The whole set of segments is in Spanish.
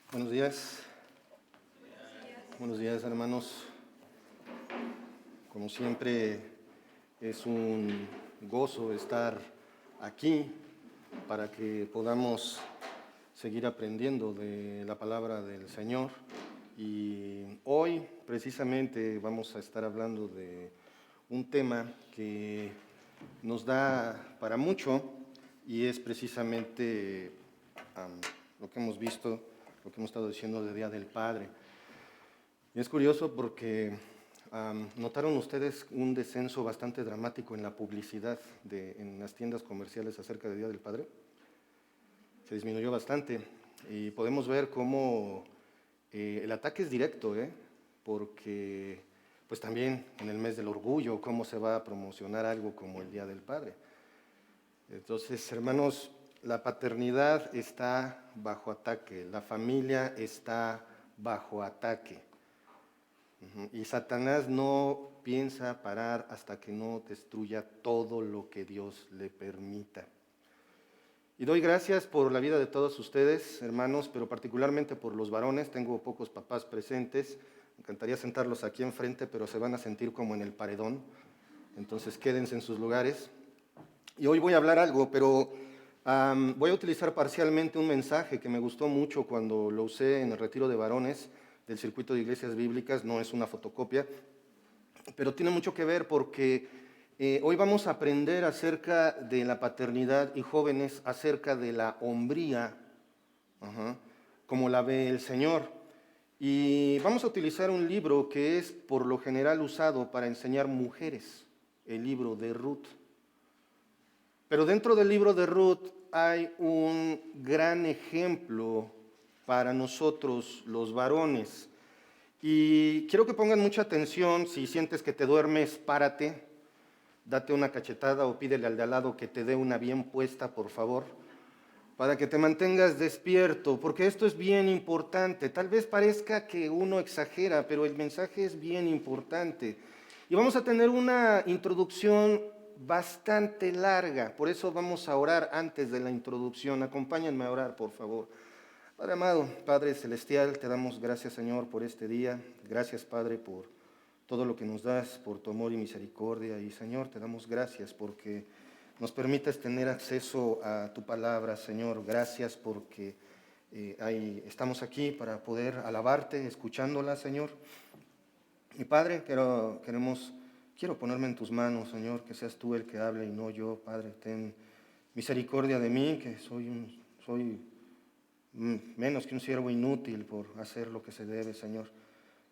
Buenos días. Buenos días, hermanos. Como siempre, es un gozo estar aquí para que podamos seguir aprendiendo de la palabra del Señor. Y hoy, precisamente, vamos a estar hablando de un tema que nos da para mucho y es precisamente lo que hemos visto, lo que hemos estado diciendo del Día del Padre. Y es curioso porque ¿notaron ustedes un descenso bastante dramático en la publicidad en las tiendas comerciales acerca del Día del Padre? Se disminuyó bastante y podemos ver cómo el ataque es directo, porque pues también en el mes del orgullo, cómo se va a promocionar algo como el Día del Padre. Entonces, hermanos, la paternidad está bajo ataque, la familia está bajo ataque. Y Satanás no piensa parar hasta que no destruya todo lo que Dios le permita. Y doy gracias por la vida de todos ustedes, hermanos, pero particularmente por los varones. Tengo pocos papás presentes. Me encantaría sentarlos aquí enfrente, pero se van a sentir como en el paredón. Entonces quédense en sus lugares. Y hoy voy a hablar algo, pero voy a utilizar parcialmente un mensaje que me gustó mucho cuando lo usé en el retiro de varones del circuito de iglesias bíblicas. No es una fotocopia, pero tiene mucho que ver porque hoy vamos a aprender acerca de la paternidad y jóvenes acerca de la hombría, como la ve el Señor. Y vamos a utilizar un libro que es por lo general usado para enseñar mujeres, el libro de Ruth. Pero dentro del libro de Ruth hay un gran ejemplo para nosotros los varones. Y quiero que pongan mucha atención. Si sientes que te duermes, párate, date una cachetada o pídele al de al lado que te dé una bien puesta, por favor, para que te mantengas despierto, porque esto es bien importante. Tal vez parezca que uno exagera, pero el mensaje es bien importante. Y vamos a tener una introducción bastante larga, por eso vamos a orar antes de la introducción. Acompáñenme a orar, por favor. Padre amado, Padre celestial, te damos gracias, Señor, por este día. Gracias, Padre, por todo lo que nos das, por tu amor y misericordia. Y, Señor, te damos gracias porque nos permites tener acceso a tu palabra, Señor. Gracias porque estamos aquí para poder alabarte, escuchándola, Señor. Y, Padre, quiero ponerme en tus manos, Señor, que seas tú el que hable y no yo. Padre, ten misericordia de mí, que soy menos que un siervo inútil por hacer lo que se debe, Señor.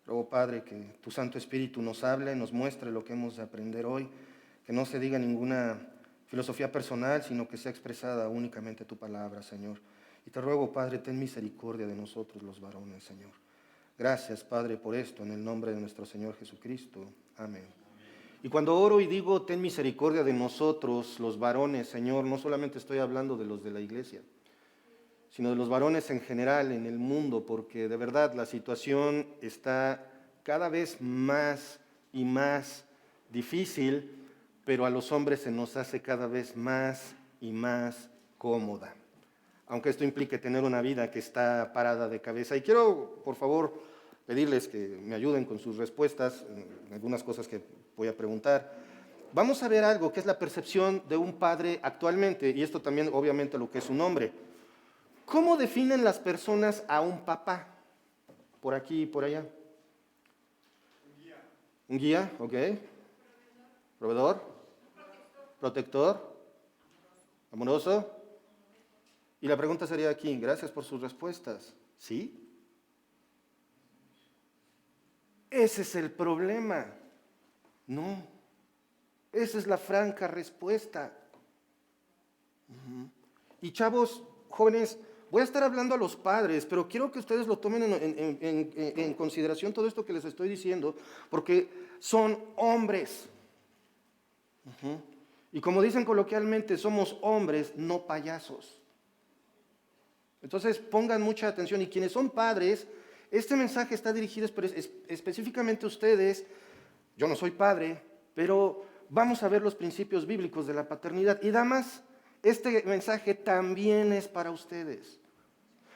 Ruego, Padre, que tu Santo Espíritu nos hable, nos muestre lo que hemos de aprender hoy, que no se diga ninguna filosofía personal, sino que sea expresada únicamente tu palabra, Señor. Y te ruego, Padre, ten misericordia de nosotros los varones, Señor. Gracias, Padre, por esto, en el nombre de nuestro Señor Jesucristo. Amén. Y cuando oro y digo, ten misericordia de nosotros, los varones, Señor, no solamente estoy hablando de los de la iglesia, sino de los varones en general en el mundo, porque de verdad la situación está cada vez más y más difícil, pero a los hombres se nos hace cada vez más y más cómoda, aunque esto implique tener una vida que está parada de cabeza. Y quiero, por favor, pedirles que me ayuden con sus respuestas en algunas cosas que voy a preguntar. Vamos a ver algo que es la percepción de un padre actualmente, y esto también obviamente lo que es un hombre. ¿Cómo definen las personas a un papá? Por aquí y por allá. Un guía, ok. Proveedor. Protector. Amoroso. Y la pregunta sería aquí, gracias por sus respuestas. ¿Sí? Ese es el problema. No. Esa es la franca respuesta. Y chavos, jóvenes, voy a estar hablando a los padres, pero quiero que ustedes lo tomen en consideración todo esto que les estoy diciendo, porque son hombres. Y como dicen coloquialmente, somos hombres, no payasos. Entonces pongan mucha atención, y quienes son padres, este mensaje está dirigido específicamente a ustedes. Yo no soy padre, pero vamos a ver los principios bíblicos de la paternidad. Y damas, este mensaje también es para ustedes.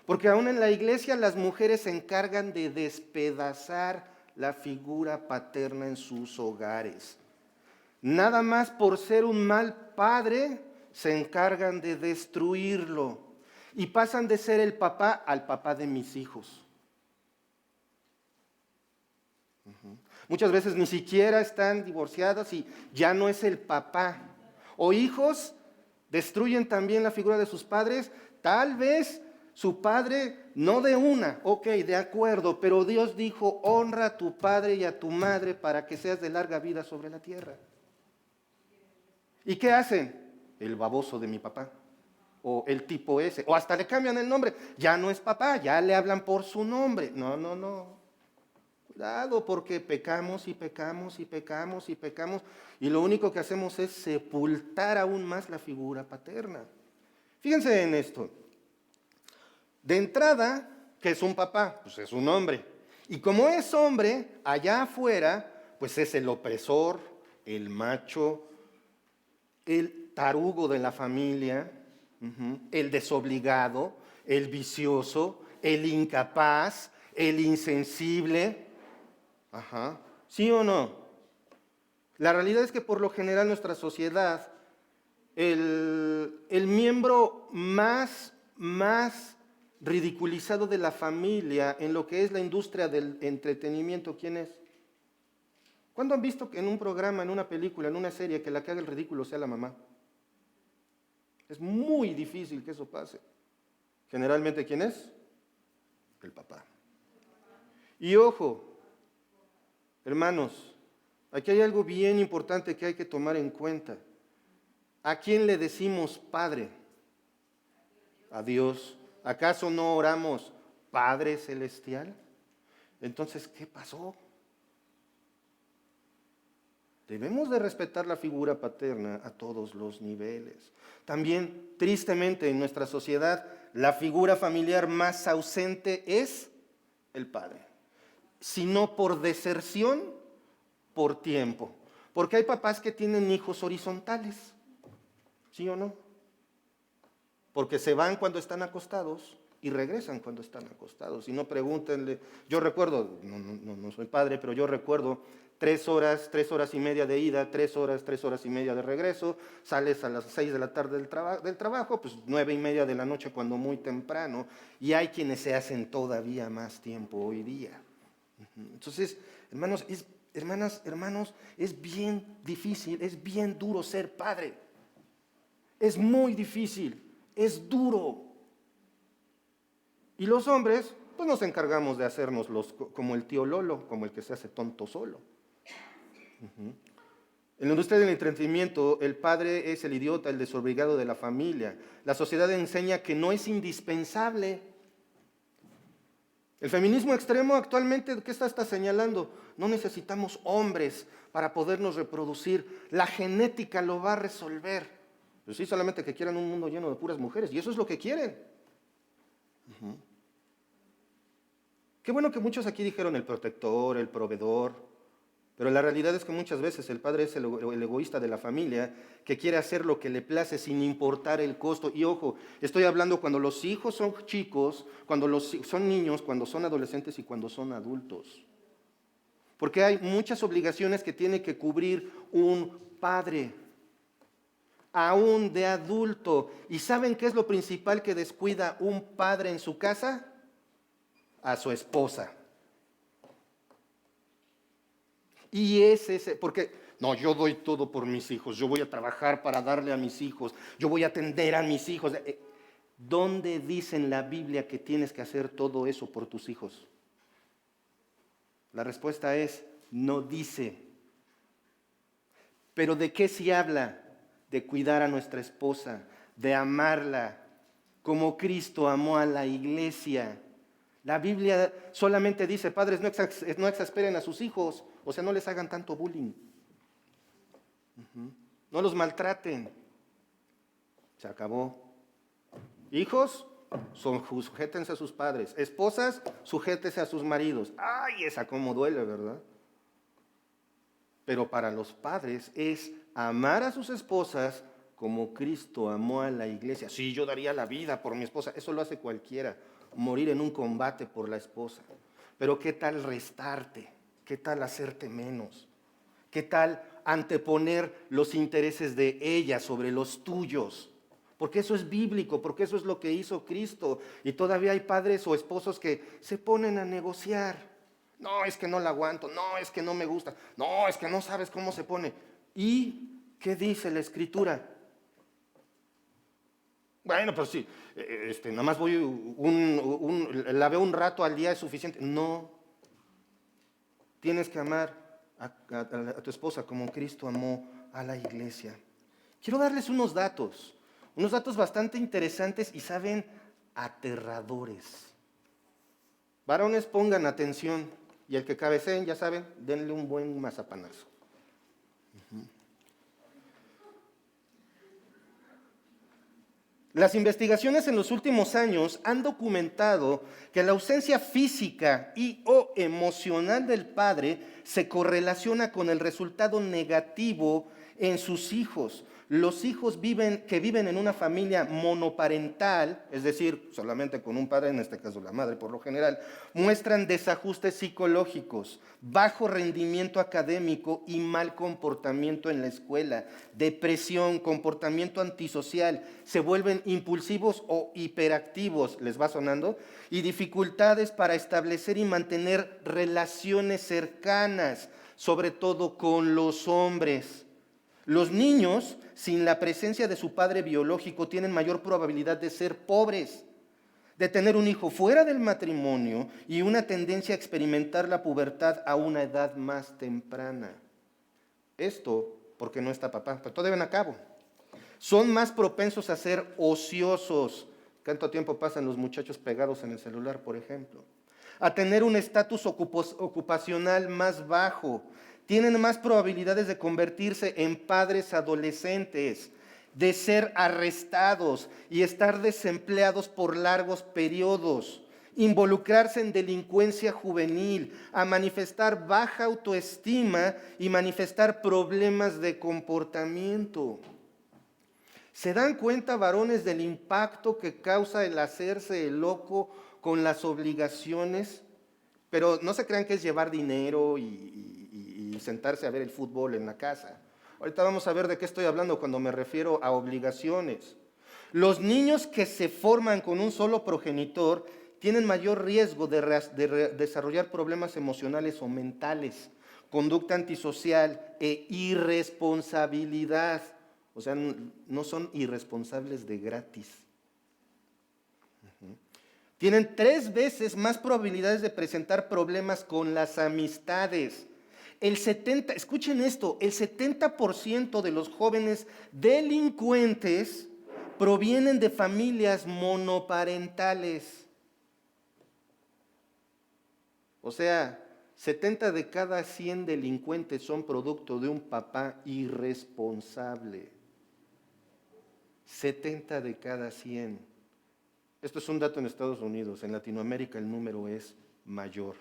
Porque aún en la iglesia las mujeres se encargan de despedazar la figura paterna en sus hogares. Nada más por ser un mal padre, se encargan de destruirlo. Y pasan de ser el papá al papá de mis hijos. Muchas veces ni siquiera están divorciadas y ya no es el papá. O hijos destruyen también la figura de sus padres. Tal vez su padre, no de una, ok, de acuerdo, pero Dios dijo, honra a tu padre y a tu madre para que seas de larga vida sobre la tierra. ¿Y qué hacen? El baboso de mi papá, o el tipo ese, o hasta le cambian el nombre. Ya no es papá, ya le hablan por su nombre. No. Cuidado, porque pecamos y pecamos y pecamos y pecamos, y lo único que hacemos es sepultar aún más la figura paterna. Fíjense en esto. De entrada, ¿qué es un papá? Pues es un hombre. Y como es hombre, allá afuera, pues es el opresor, el macho, el tarugo de la familia, el desobligado, el vicioso, el incapaz, el insensible. ¿Sí o no? La realidad es que por lo general nuestra sociedad, el miembro más ridiculizado de la familia en lo que es la industria del entretenimiento, ¿quién es? ¿Cuándo han visto que en un programa, en una película, en una serie, que la que haga el ridículo sea la mamá? Es muy difícil que eso pase. Generalmente, ¿quién es? El papá. Y ojo, hermanos, aquí hay algo bien importante que hay que tomar en cuenta. ¿A quién le decimos Padre? A Dios. ¿Acaso no oramos Padre Celestial? Entonces, ¿qué pasó? Debemos de respetar la figura paterna a todos los niveles. También, tristemente, en nuestra sociedad, la figura familiar más ausente es el padre. Si no por deserción, por tiempo. Porque hay papás que tienen hijos horizontales, ¿sí o no? Porque se van cuando están acostados y regresan cuando están acostados. Y no pregúntenle, yo recuerdo, no soy padre, pero yo recuerdo 3 horas y media de ida, 3 horas y media de regreso, sales a las 6 de la tarde del trabajo, pues 9:30 de la noche cuando muy temprano, y hay quienes se hacen todavía más tiempo hoy día. Entonces, hermanos, hermanos, es bien difícil, es bien duro ser padre. Es muy difícil, es duro. Y los hombres, pues nos encargamos de hacernos como el tío Lolo, como el que se hace tonto solo. En la industria del entretenimiento, el padre es el idiota, el desobligado de la familia. La sociedad enseña que no es indispensable. El feminismo extremo actualmente, ¿qué está señalando? No necesitamos hombres para podernos reproducir. La genética lo va a resolver. Pues sí, solamente que quieran un mundo lleno de puras mujeres. Y eso es lo que quieren. Qué bueno que muchos aquí dijeron el protector, el proveedor. Pero la realidad es que muchas veces el padre es el egoísta de la familia que quiere hacer lo que le place sin importar el costo. Y ojo, estoy hablando cuando los hijos son chicos, cuando son niños, cuando son adolescentes y cuando son adultos. Porque hay muchas obligaciones que tiene que cubrir un padre, aún de adulto. ¿Y saben qué es lo principal que descuida un padre en su casa? A su esposa. Y es ese, porque no, yo doy todo por mis hijos, yo voy a trabajar para darle a mis hijos, yo voy a atender a mis hijos. ¿Dónde dice en la Biblia que tienes que hacer todo eso por tus hijos? La respuesta es, no dice. ¿Pero de qué sí habla? De cuidar a nuestra esposa, de amarla, como Cristo amó a la iglesia. La Biblia solamente dice, padres, no exasperen a sus hijos, o sea, no les hagan tanto bullying. No los maltraten. Se acabó. Hijos, sujétense a sus padres. Esposas, sujétense a sus maridos. ¡Ay, esa cómo duele, ¿verdad? Pero para los padres es amar a sus esposas como Cristo amó a la iglesia. Sí, yo daría la vida por mi esposa. Eso lo hace cualquiera, morir en un combate por la esposa. Pero ¿qué tal restarte? ¿Qué tal hacerte menos? ¿Qué tal anteponer los intereses de ella sobre los tuyos? Porque eso es bíblico, porque eso es lo que hizo Cristo. Y todavía hay padres o esposos que se ponen a negociar. No, es que no la aguanto, no, es que no me gusta, no, es que no sabes cómo se pone. ¿Y qué dice la Escritura? Bueno, pues sí, nada más voy la veo un rato al día, es suficiente. No, tienes que amar a tu esposa como Cristo amó a la iglesia. Quiero darles unos datos bastante interesantes y, ¿saben?, aterradores. Varones, pongan atención, y el que cabeceen, ya saben, denle un buen mazapanazo. Las investigaciones en los últimos años han documentado que la ausencia física y o emocional del padre se correlaciona con el resultado negativo en sus hijos. Los hijos que viven en una familia monoparental, es decir, solamente con un padre, en este caso la madre por lo general, muestran desajustes psicológicos, bajo rendimiento académico y mal comportamiento en la escuela, depresión, comportamiento antisocial, se vuelven impulsivos o hiperactivos, ¿les va sonando? Y dificultades para establecer y mantener relaciones cercanas, sobre todo con los hombres. Los niños, sin la presencia de su padre biológico, tienen mayor probabilidad de ser pobres, de tener un hijo fuera del matrimonio y una tendencia a experimentar la pubertad a una edad más temprana. Esto porque no está papá, pero todavía no acabo. Son más propensos a ser ociosos. ¿Cuánto tiempo pasan los muchachos pegados en el celular, por ejemplo? A tener un estatus ocupacional más bajo. Tienen más probabilidades de convertirse en padres adolescentes, de ser arrestados y estar desempleados por largos periodos, involucrarse en delincuencia juvenil, a manifestar baja autoestima y manifestar problemas de comportamiento. ¿Se dan cuenta, varones, del impacto que causa el hacerse el loco con las obligaciones? Pero no se crean que es llevar dinero y sentarse a ver el fútbol en la casa. Ahorita vamos a ver de qué estoy hablando cuando me refiero a obligaciones. Los niños que se forman con un solo progenitor tienen mayor riesgo de desarrollar problemas emocionales o mentales, conducta antisocial e irresponsabilidad. O sea, no son irresponsables de gratis. Tienen 3 veces más probabilidades de presentar problemas con las amistades. Escuchen esto, el 70% de los jóvenes delincuentes provienen de familias monoparentales. O sea, 70 de cada 100 delincuentes son producto de un papá irresponsable. 70 de cada 100. Esto es un dato en Estados Unidos. En Latinoamérica el número es mayor.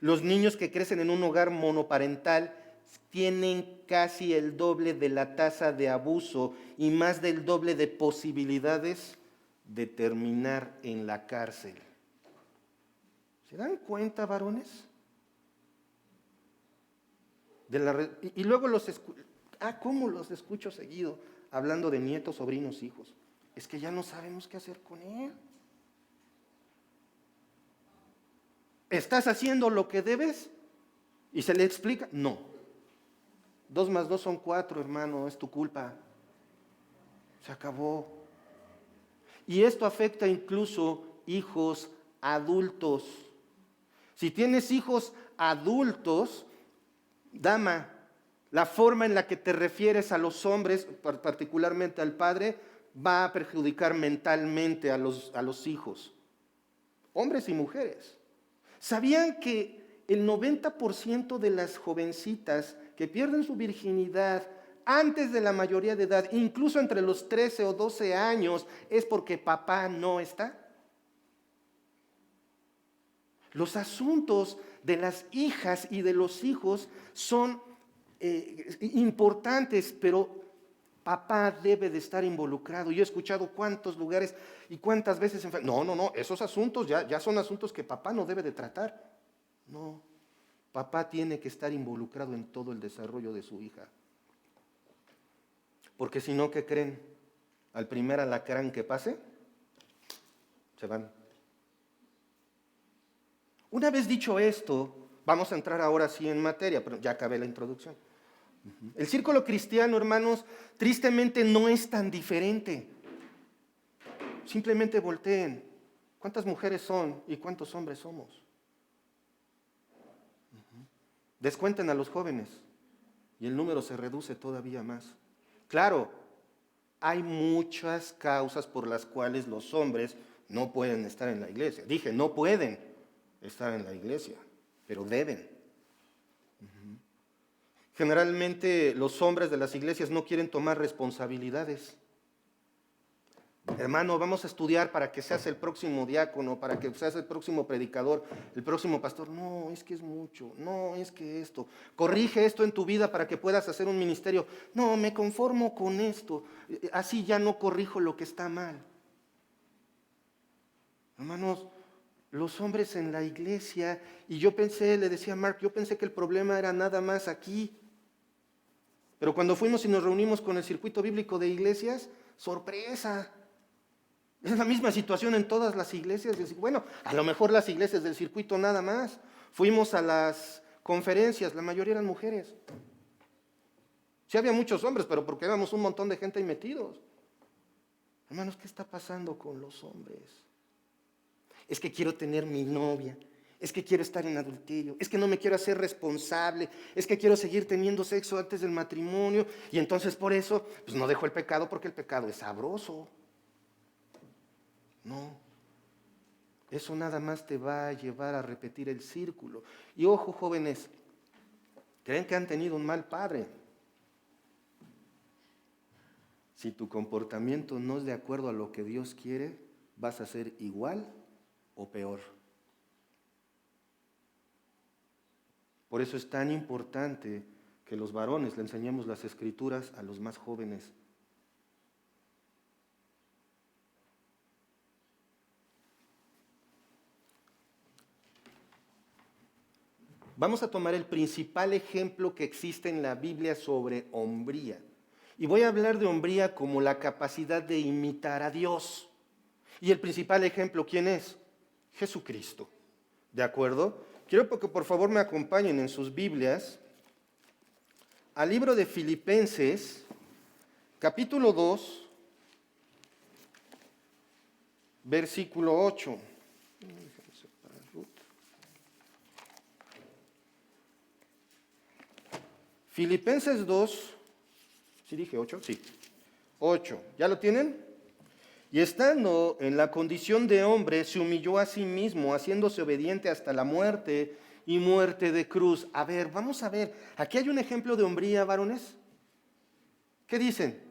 Los niños que crecen en un hogar monoparental tienen casi el doble de la tasa de abuso y más del doble de posibilidades de terminar en la cárcel. ¿Se dan cuenta, varones? Y luego ¿cómo los escucho seguido hablando de nietos, sobrinos, hijos? Es que ya no sabemos qué hacer con él. ¿Estás haciendo lo que debes? ¿Y se le explica? No. 2 más 2 son 4, hermano, es tu culpa. Se acabó. Y esto afecta incluso hijos adultos. Si tienes hijos adultos, dama, la forma en la que te refieres a los hombres, particularmente al padre, va a perjudicar mentalmente a los hijos, hombres y mujeres. ¿Sabían que el 90% de las jovencitas que pierden su virginidad antes de la mayoría de edad, incluso entre los 13 o 12 años, es porque papá no está? Los asuntos de las hijas y de los hijos son importantes, pero Papá debe de estar involucrado. Yo he escuchado cuántos lugares y cuántas veces. No, esos asuntos ya son asuntos que papá no debe de tratar. No, papá tiene que estar involucrado en todo el desarrollo de su hija. Porque si no, ¿qué creen? Al primer alacrán que pase, se van. Una vez dicho esto, vamos a entrar ahora sí en materia, pero ya acabé la introducción. El círculo cristiano, hermanos, tristemente no es tan diferente. Simplemente volteen. ¿Cuántas mujeres son y cuántos hombres somos? Descuenten a los jóvenes y el número se reduce todavía más. Claro, hay muchas causas por las cuales los hombres no pueden estar en la iglesia. Dije, no pueden estar en la iglesia, pero deben. Generalmente los hombres de las iglesias no quieren tomar responsabilidades. Hermano, vamos a estudiar para que seas el próximo diácono, para que seas el próximo predicador, el próximo pastor. No, es que es mucho. No, es que esto. Corrige esto en tu vida para que puedas hacer un ministerio. No, me conformo con esto. Así ya no corrijo lo que está mal. Hermanos, los hombres en la iglesia, y yo pensé, le decía a Mark, yo pensé que el problema era nada más aquí. Pero cuando fuimos y nos reunimos con el circuito bíblico de iglesias, sorpresa. Es la misma situación en todas las iglesias. Bueno, a lo mejor las iglesias del circuito nada más. Fuimos a las conferencias, la mayoría eran mujeres. Sí había muchos hombres, pero porque éramos un montón de gente ahí metidos. Hermanos, ¿qué está pasando con los hombres? Es que quiero tener mi novia. Es que quiero estar en adulterio, es que no me quiero hacer responsable, es que quiero seguir teniendo sexo antes del matrimonio y entonces por eso pues no dejo el pecado porque el pecado es sabroso. No, eso nada más te va a llevar a repetir el círculo. Y ojo, jóvenes, creen que han tenido un mal padre. Si tu comportamiento no es de acuerdo a lo que Dios quiere, vas a ser igual o peor. Por eso es tan importante que los varones le enseñemos las escrituras a los más jóvenes. Vamos a tomar el principal ejemplo que existe en la Biblia sobre hombría. Y voy a hablar de hombría como la capacidad de imitar a Dios. Y el principal ejemplo, ¿quién es? Jesucristo. ¿De acuerdo? Quiero que por favor me acompañen en sus Biblias al libro de Filipenses, capítulo 2, versículo 8. Filipenses 2, ¿sí dije 8? Sí, 8. ¿Ya lo tienen? Y estando en la condición de hombre, se humilló a sí mismo, haciéndose obediente hasta la muerte y muerte de cruz. A ver, vamos a ver. Aquí hay un ejemplo de hombría, varones. ¿Qué dicen?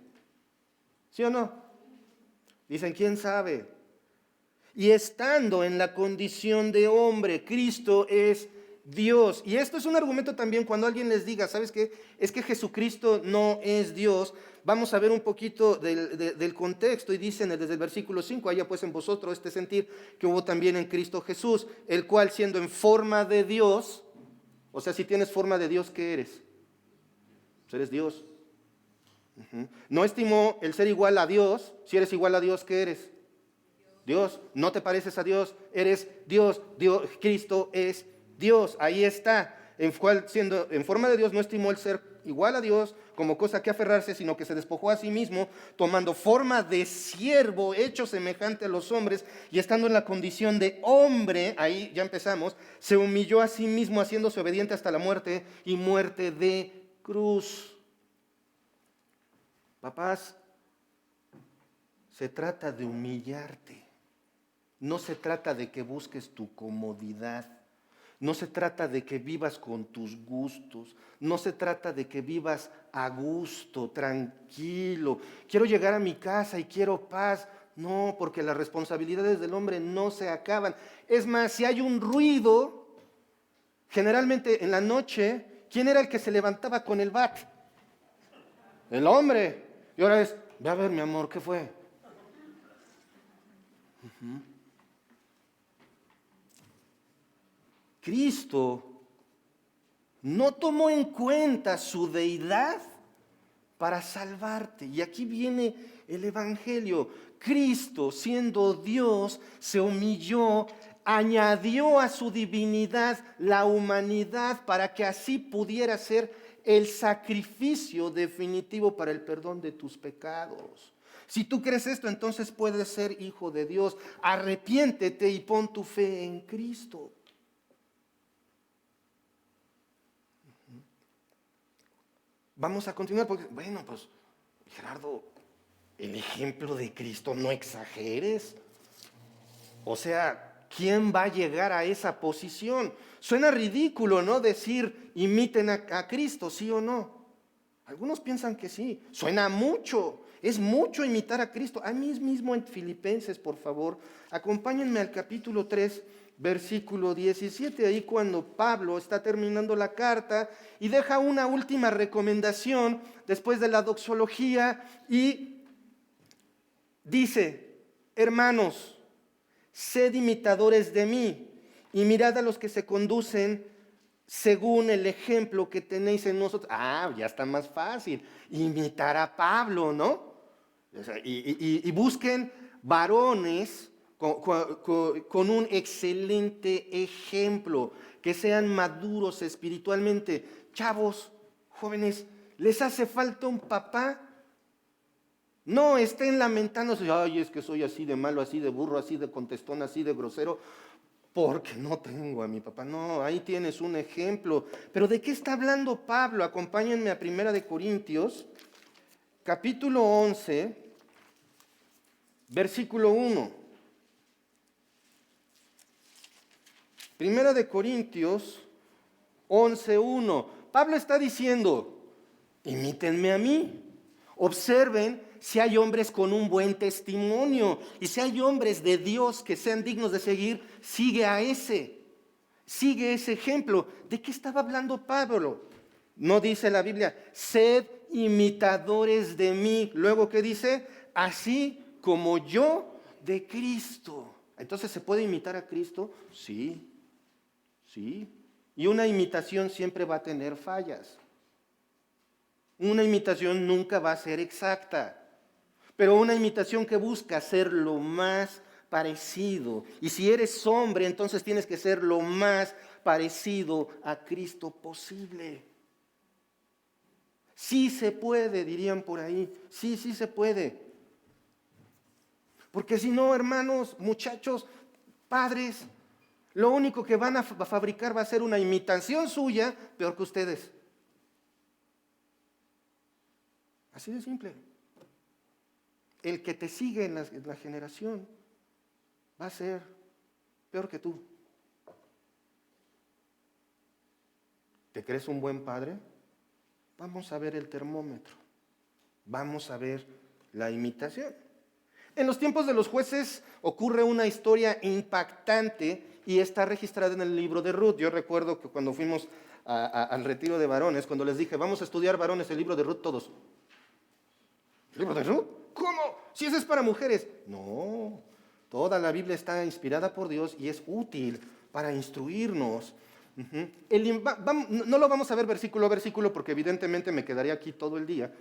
¿Sí o no? Dicen, ¿quién sabe? Y estando en la condición de hombre, Cristo es Dios. Y esto es un argumento también cuando alguien les diga, ¿sabes qué? Es que Jesucristo no es Dios. Vamos a ver un poquito del contexto y dicen desde el versículo 5, haya pues en vosotros este sentir que hubo también en Cristo Jesús, el cual siendo en forma de Dios, o sea, si tienes forma de Dios, ¿qué eres? Pues eres Dios. No estimó el ser igual a Dios. Si eres igual a Dios, ¿qué eres? Dios. No te pareces a Dios, eres Dios. Cristo es Dios. Ahí está. Siendo en forma de Dios, no estimó el ser igual a Dios como cosa que aferrarse, sino que se despojó a sí mismo, tomando forma de siervo, hecho semejante a los hombres, y estando en la condición de hombre, ahí ya empezamos, se humilló a sí mismo, haciéndose obediente hasta la muerte y muerte de cruz. Papás, se trata de humillarte. No se trata de que busques tu comodidad. No se trata de que vivas con tus gustos. No se trata de que vivas a gusto, tranquilo. Quiero llegar a mi casa y quiero paz. No, porque las responsabilidades del hombre no se acaban. Es más, si hay un ruido, generalmente en la noche, ¿quién era el que se levantaba con el bat? El hombre. Y ahora es, ve a ver, mi amor, ¿qué fue? Cristo no tomó en cuenta su deidad para salvarte. Y aquí viene el Evangelio. Cristo, siendo Dios, se humilló, añadió a su divinidad la humanidad para que así pudiera ser el sacrificio definitivo para el perdón de tus pecados. Si tú crees esto, entonces puedes ser hijo de Dios. Arrepiéntete y pon tu fe en Cristo. Vamos a continuar porque, bueno, pues, Gerardo, el ejemplo de Cristo, no exageres. O sea, ¿quién va a llegar a esa posición? Suena ridículo, ¿no? Decir, imiten a Cristo, ¿sí o no? Algunos piensan que sí. Suena mucho, es mucho imitar a Cristo. A mí mismo en Filipenses, por favor, acompáñenme al capítulo 3, versículo 17, ahí cuando Pablo está terminando la carta y deja una última recomendación después de la doxología y dice, hermanos, sed imitadores de mí y mirad a los que se conducen según el ejemplo que tenéis en nosotros. Ya está más fácil, imitar a Pablo, ¿no? Y busquen varones con un excelente ejemplo, que sean maduros espiritualmente. Chavos, jóvenes, ¿les hace falta un papá? No estén lamentándose, ay, es que soy así de malo, así de burro, así de contestón, así de grosero, porque no tengo a mi papá. No, ahí tienes un ejemplo. Pero ¿de qué está hablando Pablo? Acompáñenme a 1 Corintios, capítulo 11, versículo 1. 1 Corintios 11:1. Pablo está diciendo, imítenme a mí. Observen si hay hombres con un buen testimonio y si hay hombres de Dios que sean dignos de seguir, sigue ese ejemplo. ¿De qué estaba hablando Pablo? No dice la Biblia, sed imitadores de mí. Luego, ¿qué dice? Así como yo de Cristo. Entonces, ¿se puede imitar a Cristo? Sí. Y una imitación siempre va a tener fallas. Una imitación nunca va a ser exacta, pero una imitación que busca ser lo más parecido. Y si eres hombre, entonces tienes que ser lo más parecido a Cristo posible. Sí se puede, dirían por ahí. Sí se puede. Porque si no, hermanos, muchachos, padres, lo único que van a fabricar va a ser una imitación suya peor que ustedes. Así de simple. El que te sigue en la generación va a ser peor que tú. ¿Te crees un buen padre? Vamos a ver el termómetro. Vamos a ver la imitación. En los tiempos de los jueces ocurre una historia impactante y está registrada en el libro de Ruth. Yo recuerdo que cuando fuimos al retiro de varones, cuando les dije, vamos a estudiar varones el libro de Ruth todos. ¿El libro de Ruth? ¿Cómo? Si ese es para mujeres. No, toda la Biblia está inspirada por Dios y es útil para instruirnos. No lo vamos a ver versículo a versículo porque evidentemente me quedaría aquí todo el día.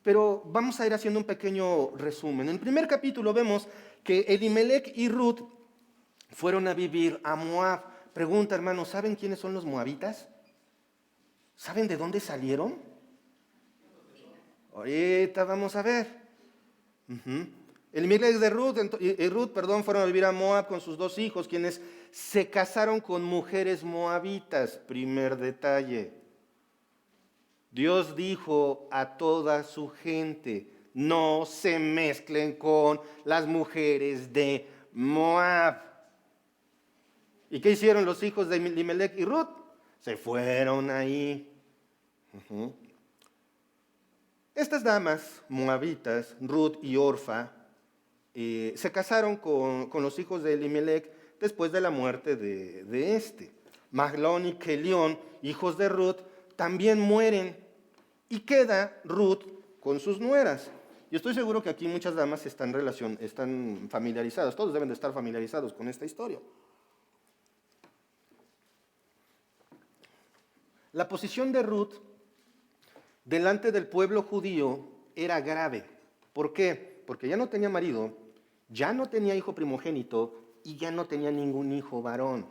Pero vamos a ir haciendo un pequeño resumen. En el primer capítulo vemos que Elimelech y Ruth fueron a vivir a Moab. Pregunta, hermanos, ¿saben quiénes son los moabitas? ¿Saben de dónde salieron? Ahorita vamos a ver. Elimelech y Ruth, fueron a vivir a Moab con sus 2 hijos, quienes se casaron con mujeres moabitas. Primer detalle. Dios dijo a toda su gente, no se mezclen con las mujeres de Moab. ¿Y qué hicieron los hijos de Elimelech y Ruth? Se fueron ahí. Estas damas moabitas, Ruth y Orfa, se casaron con los hijos de Elimelech después de la muerte de este. Mahlón y Kelión, hijos de Ruth, también mueren y queda Ruth con sus nueras. Y estoy seguro que aquí muchas damas están familiarizadas, todos deben de estar familiarizados con esta historia. La posición de Ruth delante del pueblo judío era grave. ¿Por qué? Porque ya no tenía marido, ya no tenía hijo primogénito y ya no tenía ningún hijo varón.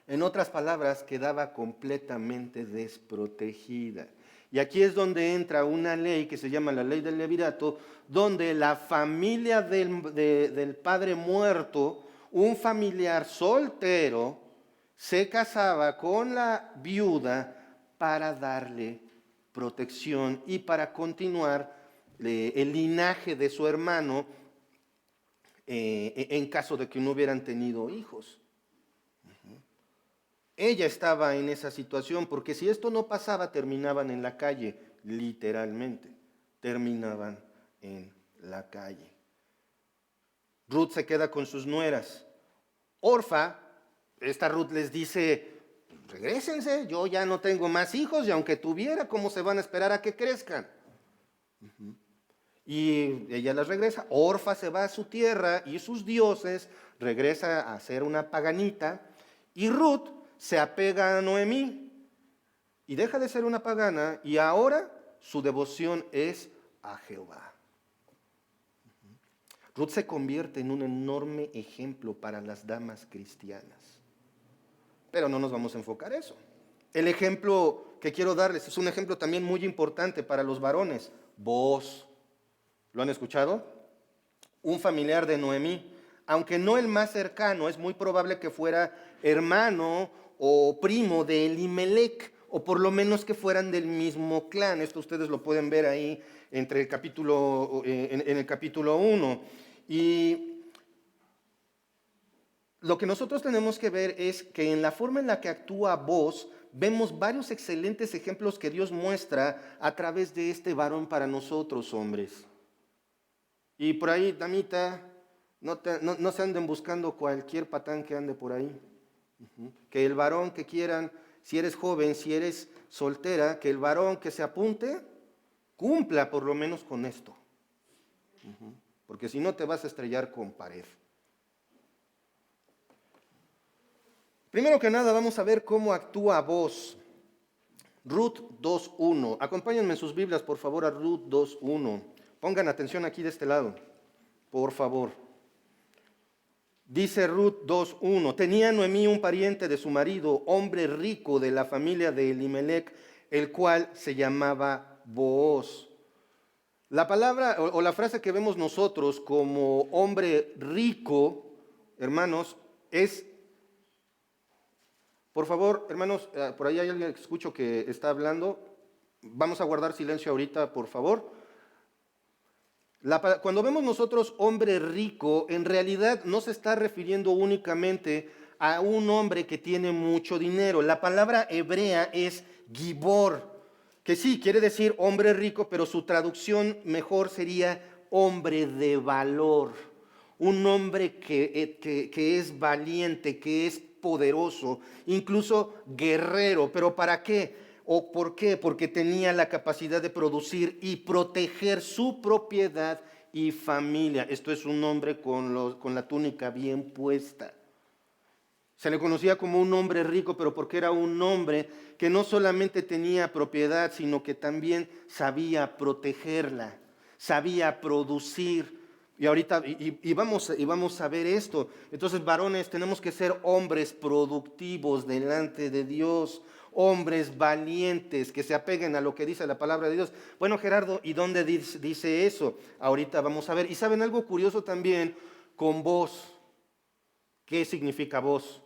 En otras palabras, quedaba completamente desprotegida. Y aquí es donde entra una ley que se llama la ley del levirato, donde la familia del padre muerto, un familiar soltero, se casaba con la viuda para darle protección y para continuar el linaje de su hermano en caso de que no hubieran tenido hijos. Ella estaba en esa situación porque si esto no pasaba terminaban en la calle, literalmente, terminaban en la calle. Ruth se queda con sus nueras. Orfa, esta Ruth les dice, regrésense, yo ya no tengo más hijos y aunque tuviera, ¿cómo se van a esperar a que crezcan? Y ella las regresa. Orfa se va a su tierra y sus dioses, regresa a ser una paganita. Y Ruth se apega a Noemí y deja de ser una pagana y ahora su devoción es a Jehová. Ruth se convierte en un enorme ejemplo para las damas cristianas. Pero no nos vamos a enfocar eso. El ejemplo que quiero darles es un ejemplo también muy importante para los varones. Booz, ¿lo han escuchado? Un familiar de Noemí, aunque no el más cercano, es muy probable que fuera hermano o primo de Elimelec, o por lo menos que fueran del mismo clan. Esto ustedes lo pueden ver ahí entre el capítulo, en el capítulo 1. Y lo que nosotros tenemos que ver es que en la forma en la que actúa Booz, vemos varios excelentes ejemplos que Dios muestra a través de este varón para nosotros, hombres. Y por ahí, damita, no se anden buscando cualquier patán que ande por ahí. Que el varón que quieran, si eres joven, si eres soltera, que el varón que se apunte, cumpla por lo menos con esto. Porque si no te vas a estrellar con pared. Primero que nada vamos a ver cómo actúa Booz. Ruth 2.1. Acompáñenme en sus Biblias, por favor, a Ruth 2.1. Pongan atención aquí de este lado, por favor. Dice Ruth 2.1, tenía Noemí un pariente de su marido, hombre rico de la familia de Elimelec, el cual se llamaba Booz. La palabra o la frase que vemos nosotros como hombre rico, hermanos, es, por favor, hermanos, por ahí hay alguien que escucho que está hablando, vamos a guardar silencio ahorita, por favor. Cuando vemos nosotros hombre rico, en realidad no se está refiriendo únicamente a un hombre que tiene mucho dinero. La palabra hebrea es gibor, que sí, quiere decir hombre rico, pero su traducción mejor sería hombre de valor. Un hombre que es valiente, que es poderoso, incluso guerrero. ¿Pero para qué? ¿O por qué? Porque tenía la capacidad de producir y proteger su propiedad y familia. Esto es un hombre con la túnica bien puesta. Se le conocía como un hombre rico, pero porque era un hombre que no solamente tenía propiedad, sino que también sabía protegerla, sabía producir. Y ahorita vamos a ver esto. Entonces, varones, tenemos que ser hombres productivos delante de Dios, hombres valientes que se apeguen a lo que dice la palabra de Dios. Bueno, Gerardo, ¿y dónde dice eso? Ahorita vamos a ver. Y saben algo curioso también con Booz. ¿Qué significa Booz?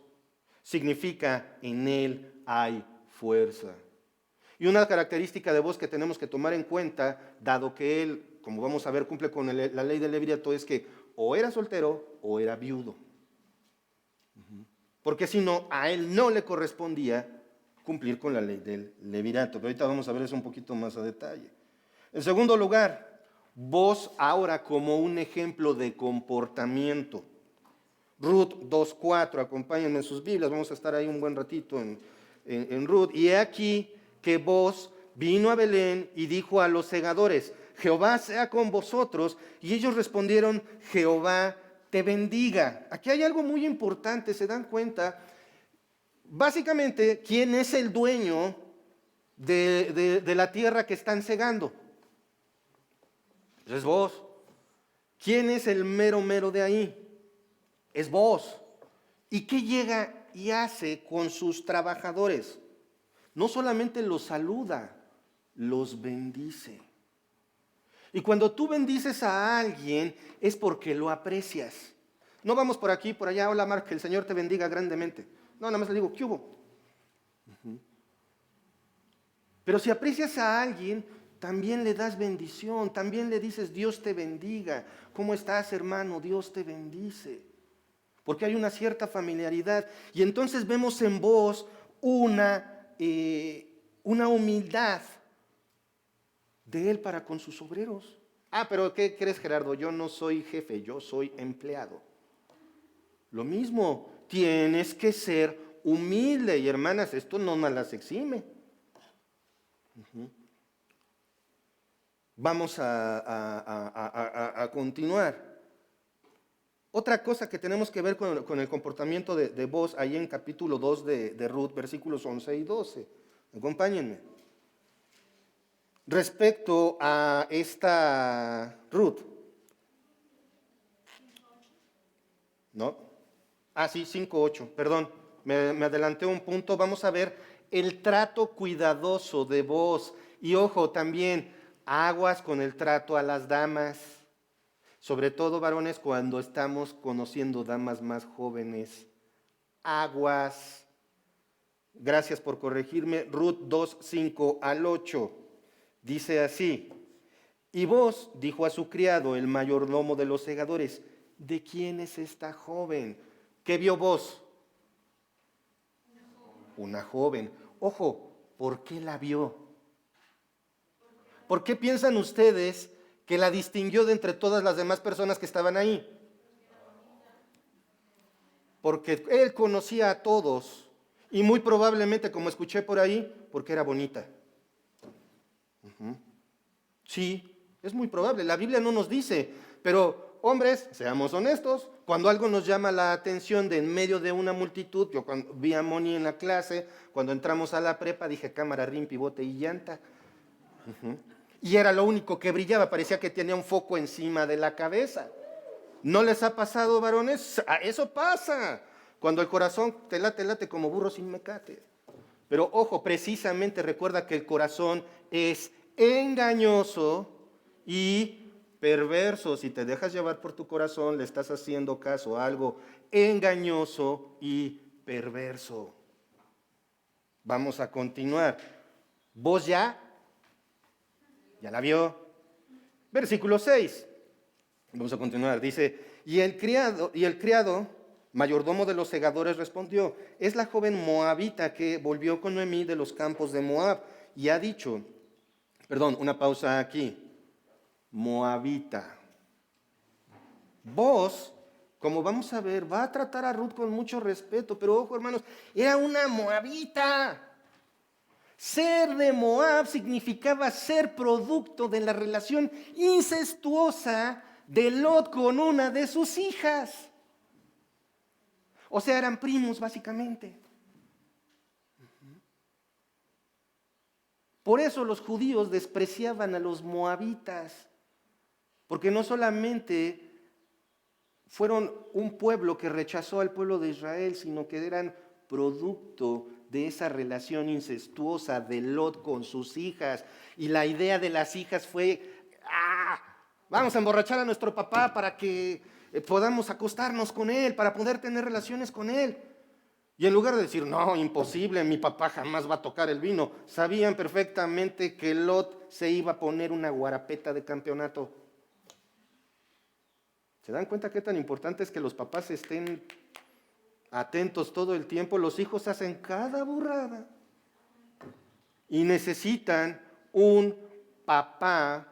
Significa en él hay fuerza. Y una característica de Booz que tenemos que tomar en cuenta, dado que él, como vamos a ver, cumple con la ley del levirato, es que o era soltero o era viudo. Porque si no, a él no le correspondía cumplir con la ley del levirato. Pero ahorita vamos a ver eso un poquito más a detalle. En segundo lugar, Booz ahora como un ejemplo de comportamiento. Ruth 2.4, acompáñenme en sus Biblias, vamos a estar ahí un buen ratito en Ruth. Y he aquí que Booz vino a Belén y dijo a los segadores, Jehová sea con vosotros. Y ellos respondieron, Jehová te bendiga. Aquí hay algo muy importante, ¿se dan cuenta? Básicamente, ¿quién es el dueño de la tierra que están segando? Es vos. ¿Quién es el mero mero de ahí? Es vos. ¿Y qué llega y hace con sus trabajadores? No solamente los saluda, los bendice. Y cuando tú bendices a alguien es porque lo aprecias. No vamos por aquí, por allá, hola Mark, que el Señor te bendiga grandemente. No, nada más le digo, ¿qué hubo? Pero si aprecias a alguien, también le das bendición, también le dices, Dios te bendiga. ¿Cómo estás, hermano? Dios te bendice. Porque hay una cierta familiaridad. Y entonces vemos en vos una humildad de él para con sus obreros. Ah, pero ¿qué crees, Gerardo? Yo no soy jefe, yo soy empleado. Lo mismo, tienes que ser humilde. Y hermanas, esto no nos las exime. Vamos a continuar. Otra cosa que tenemos que ver con el comportamiento de vos, ahí en capítulo 2 de Ruth, versículos 11 y 12. Acompáñenme. Respecto a esta Ruth. ¿No? Ah, sí, 5:8, perdón, me adelanté un punto. Vamos a ver el trato cuidadoso de vos. Y ojo, también aguas con el trato a las damas. Sobre todo, varones, cuando estamos conociendo damas más jóvenes. Aguas. Gracias por corregirme. Ruth 2, 5 al 8. Dice así. Y vos, dijo a su criado, el mayordomo de los segadores, ¿de quién es esta joven? ¿Qué vio vos? Una joven. Ojo, ¿por qué la vio? ¿Por qué piensan ustedes que la distinguió de entre todas las demás personas que estaban ahí? Porque él conocía a todos y muy probablemente, como escuché por ahí, porque era bonita. Sí, es muy probable. La Biblia no nos dice, pero hombres, seamos honestos, cuando algo nos llama la atención de en medio de una multitud, yo cuando vi a Moni en la clase, cuando entramos a la prepa, dije cámara, rim, pivote y llanta. Y era lo único que brillaba, parecía que tenía un foco encima de la cabeza. ¿No les ha pasado, varones? Eso pasa. Cuando el corazón te late como burro sin mecate. Pero ojo, precisamente recuerda que el corazón es engañoso y perverso. Si te dejas llevar por tu corazón, le estás haciendo caso a algo engañoso y perverso. Vamos a continuar. ¿Vos ya la vio? Versículo 6. Vamos a continuar. Dice, y el criado, mayordomo de los segadores, respondió, es la joven moabita que volvió con Noemí de los campos de Moab y ha dicho, perdón, una pausa aquí, moabita. Vos, como vamos a ver, va a tratar a Ruth con mucho respeto, pero ojo, hermanos, era una moabita. Ser de Moab significaba ser producto de la relación incestuosa de Lot con una de sus hijas. O sea, eran primos básicamente. Por eso los judíos despreciaban a los moabitas, porque no solamente fueron un pueblo que rechazó al pueblo de Israel, sino que eran producto de esa relación incestuosa de Lot con sus hijas. Y la idea de las hijas fue, vamos a emborrachar a nuestro papá para que podamos acostarnos con él, para poder tener relaciones con él. Y en lugar de decir, no, imposible, mi papá jamás va a tocar el vino, sabían perfectamente que Lot se iba a poner una guarapeta de campeonato. ¿Se dan cuenta qué tan importante es que los papás estén atentos todo el tiempo? Los hijos hacen cada burrada y necesitan un papá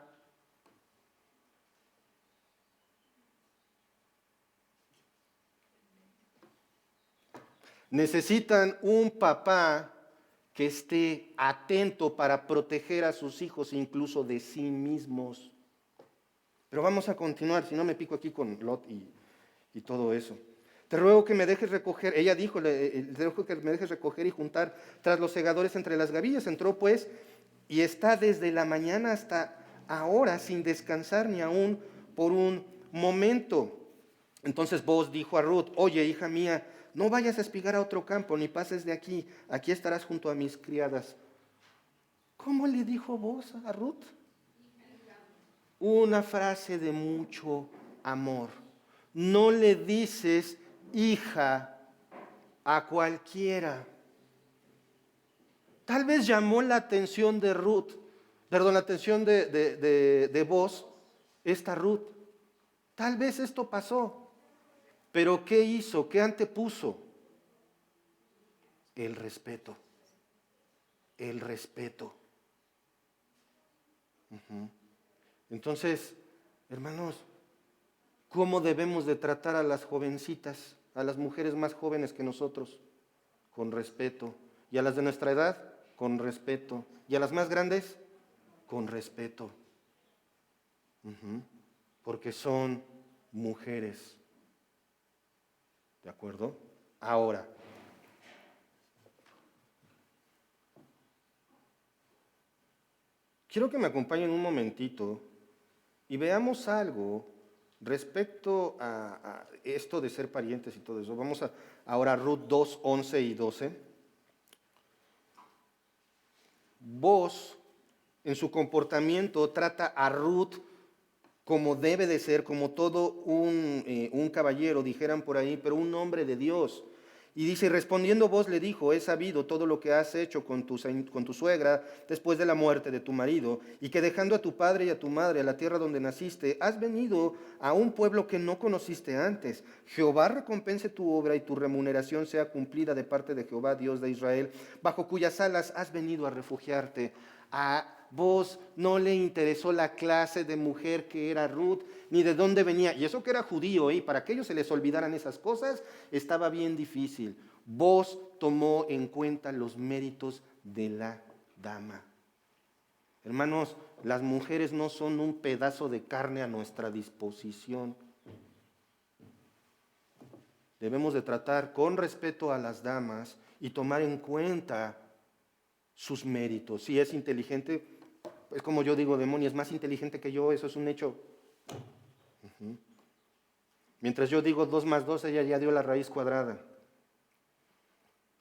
que esté atento para proteger a sus hijos incluso de sí mismos. Pero vamos a continuar, si no me pico aquí con Lot y todo eso. Te ruego que me dejes recoger, ella dijo, te ruego que me dejes recoger y juntar tras los segadores entre las gavillas. Entró pues y está desde la mañana hasta ahora sin descansar ni aún por un momento. Entonces Booz dijo a Ruth, oye, hija mía, no vayas a espigar a otro campo, ni pases de aquí, aquí estarás junto a mis criadas. ¿Cómo le dijo Booz a Ruth? Una frase de mucho amor. No le dices hija a cualquiera. Tal vez llamó la atención de Ruth, perdón, la atención de Booz, esta Ruth. Tal vez esto pasó. Pero ¿qué hizo? ¿Qué antepuso? El respeto. El respeto. Entonces, hermanos, ¿cómo debemos de tratar a las jovencitas, a las mujeres más jóvenes que nosotros? Con respeto. ¿Y a las de nuestra edad? Con respeto. ¿Y a las más grandes? Con respeto. Porque son mujeres. ¿De acuerdo? Ahora, quiero que me acompañen un momentito y veamos algo respecto a esto de ser parientes y todo eso. Vamos ahora a Ruth 2, 11 y 12. Booz, en su comportamiento, trata a Ruth como debe de ser, como todo un caballero, dijeran por ahí, pero un hombre de Dios. Y dice, respondiendo Booz le dijo, he sabido todo lo que has hecho con tu suegra después de la muerte de tu marido, y que dejando a tu padre y a tu madre a la tierra donde naciste, has venido a un pueblo que no conociste antes. Jehová recompense tu obra y tu remuneración sea cumplida de parte de Jehová, Dios de Israel, bajo cuyas alas has venido a refugiarte. A Booz no le interesó la clase de mujer que era Ruth, ni de dónde venía. Y eso que era judío, y para que ellos se les olvidaran esas cosas, estaba bien difícil. Booz tomó en cuenta los méritos de la dama. Hermanos, las mujeres no son un pedazo de carne a nuestra disposición. Debemos de tratar con respeto a las damas y tomar en cuenta sus méritos. Si es inteligente, es como yo digo, demonio, es más inteligente que yo, eso es un hecho. Mientras yo digo 2 más 2, ella ya dio la raíz cuadrada.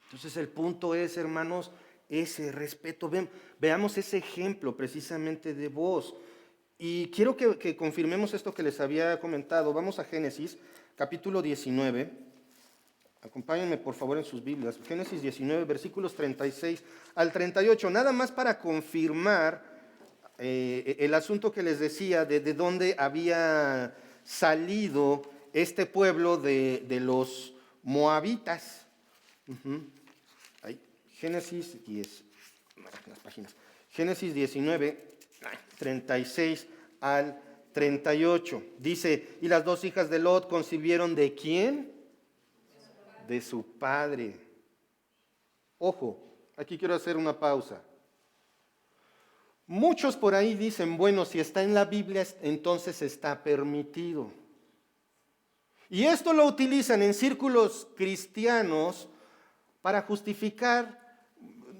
Entonces el punto es, hermanos, ese respeto. Veamos ese ejemplo precisamente de Booz. Y quiero que confirmemos esto que les había comentado. Vamos a Génesis, capítulo 19. Acompáñenme por favor en sus Biblias. Génesis 19, versículos 36 al 38. Nada más para confirmar el asunto que les decía de dónde había salido este pueblo de los moabitas. Ahí, Génesis 10, las páginas. Génesis 19, 36 al 38. Dice, y las 2 hijas de Lot concibieron ¿de quién? De su padre. Ojo, aquí quiero hacer una pausa. Muchos por ahí dicen, bueno, si está en la Biblia, entonces está permitido. Y esto lo utilizan en círculos cristianos para justificar,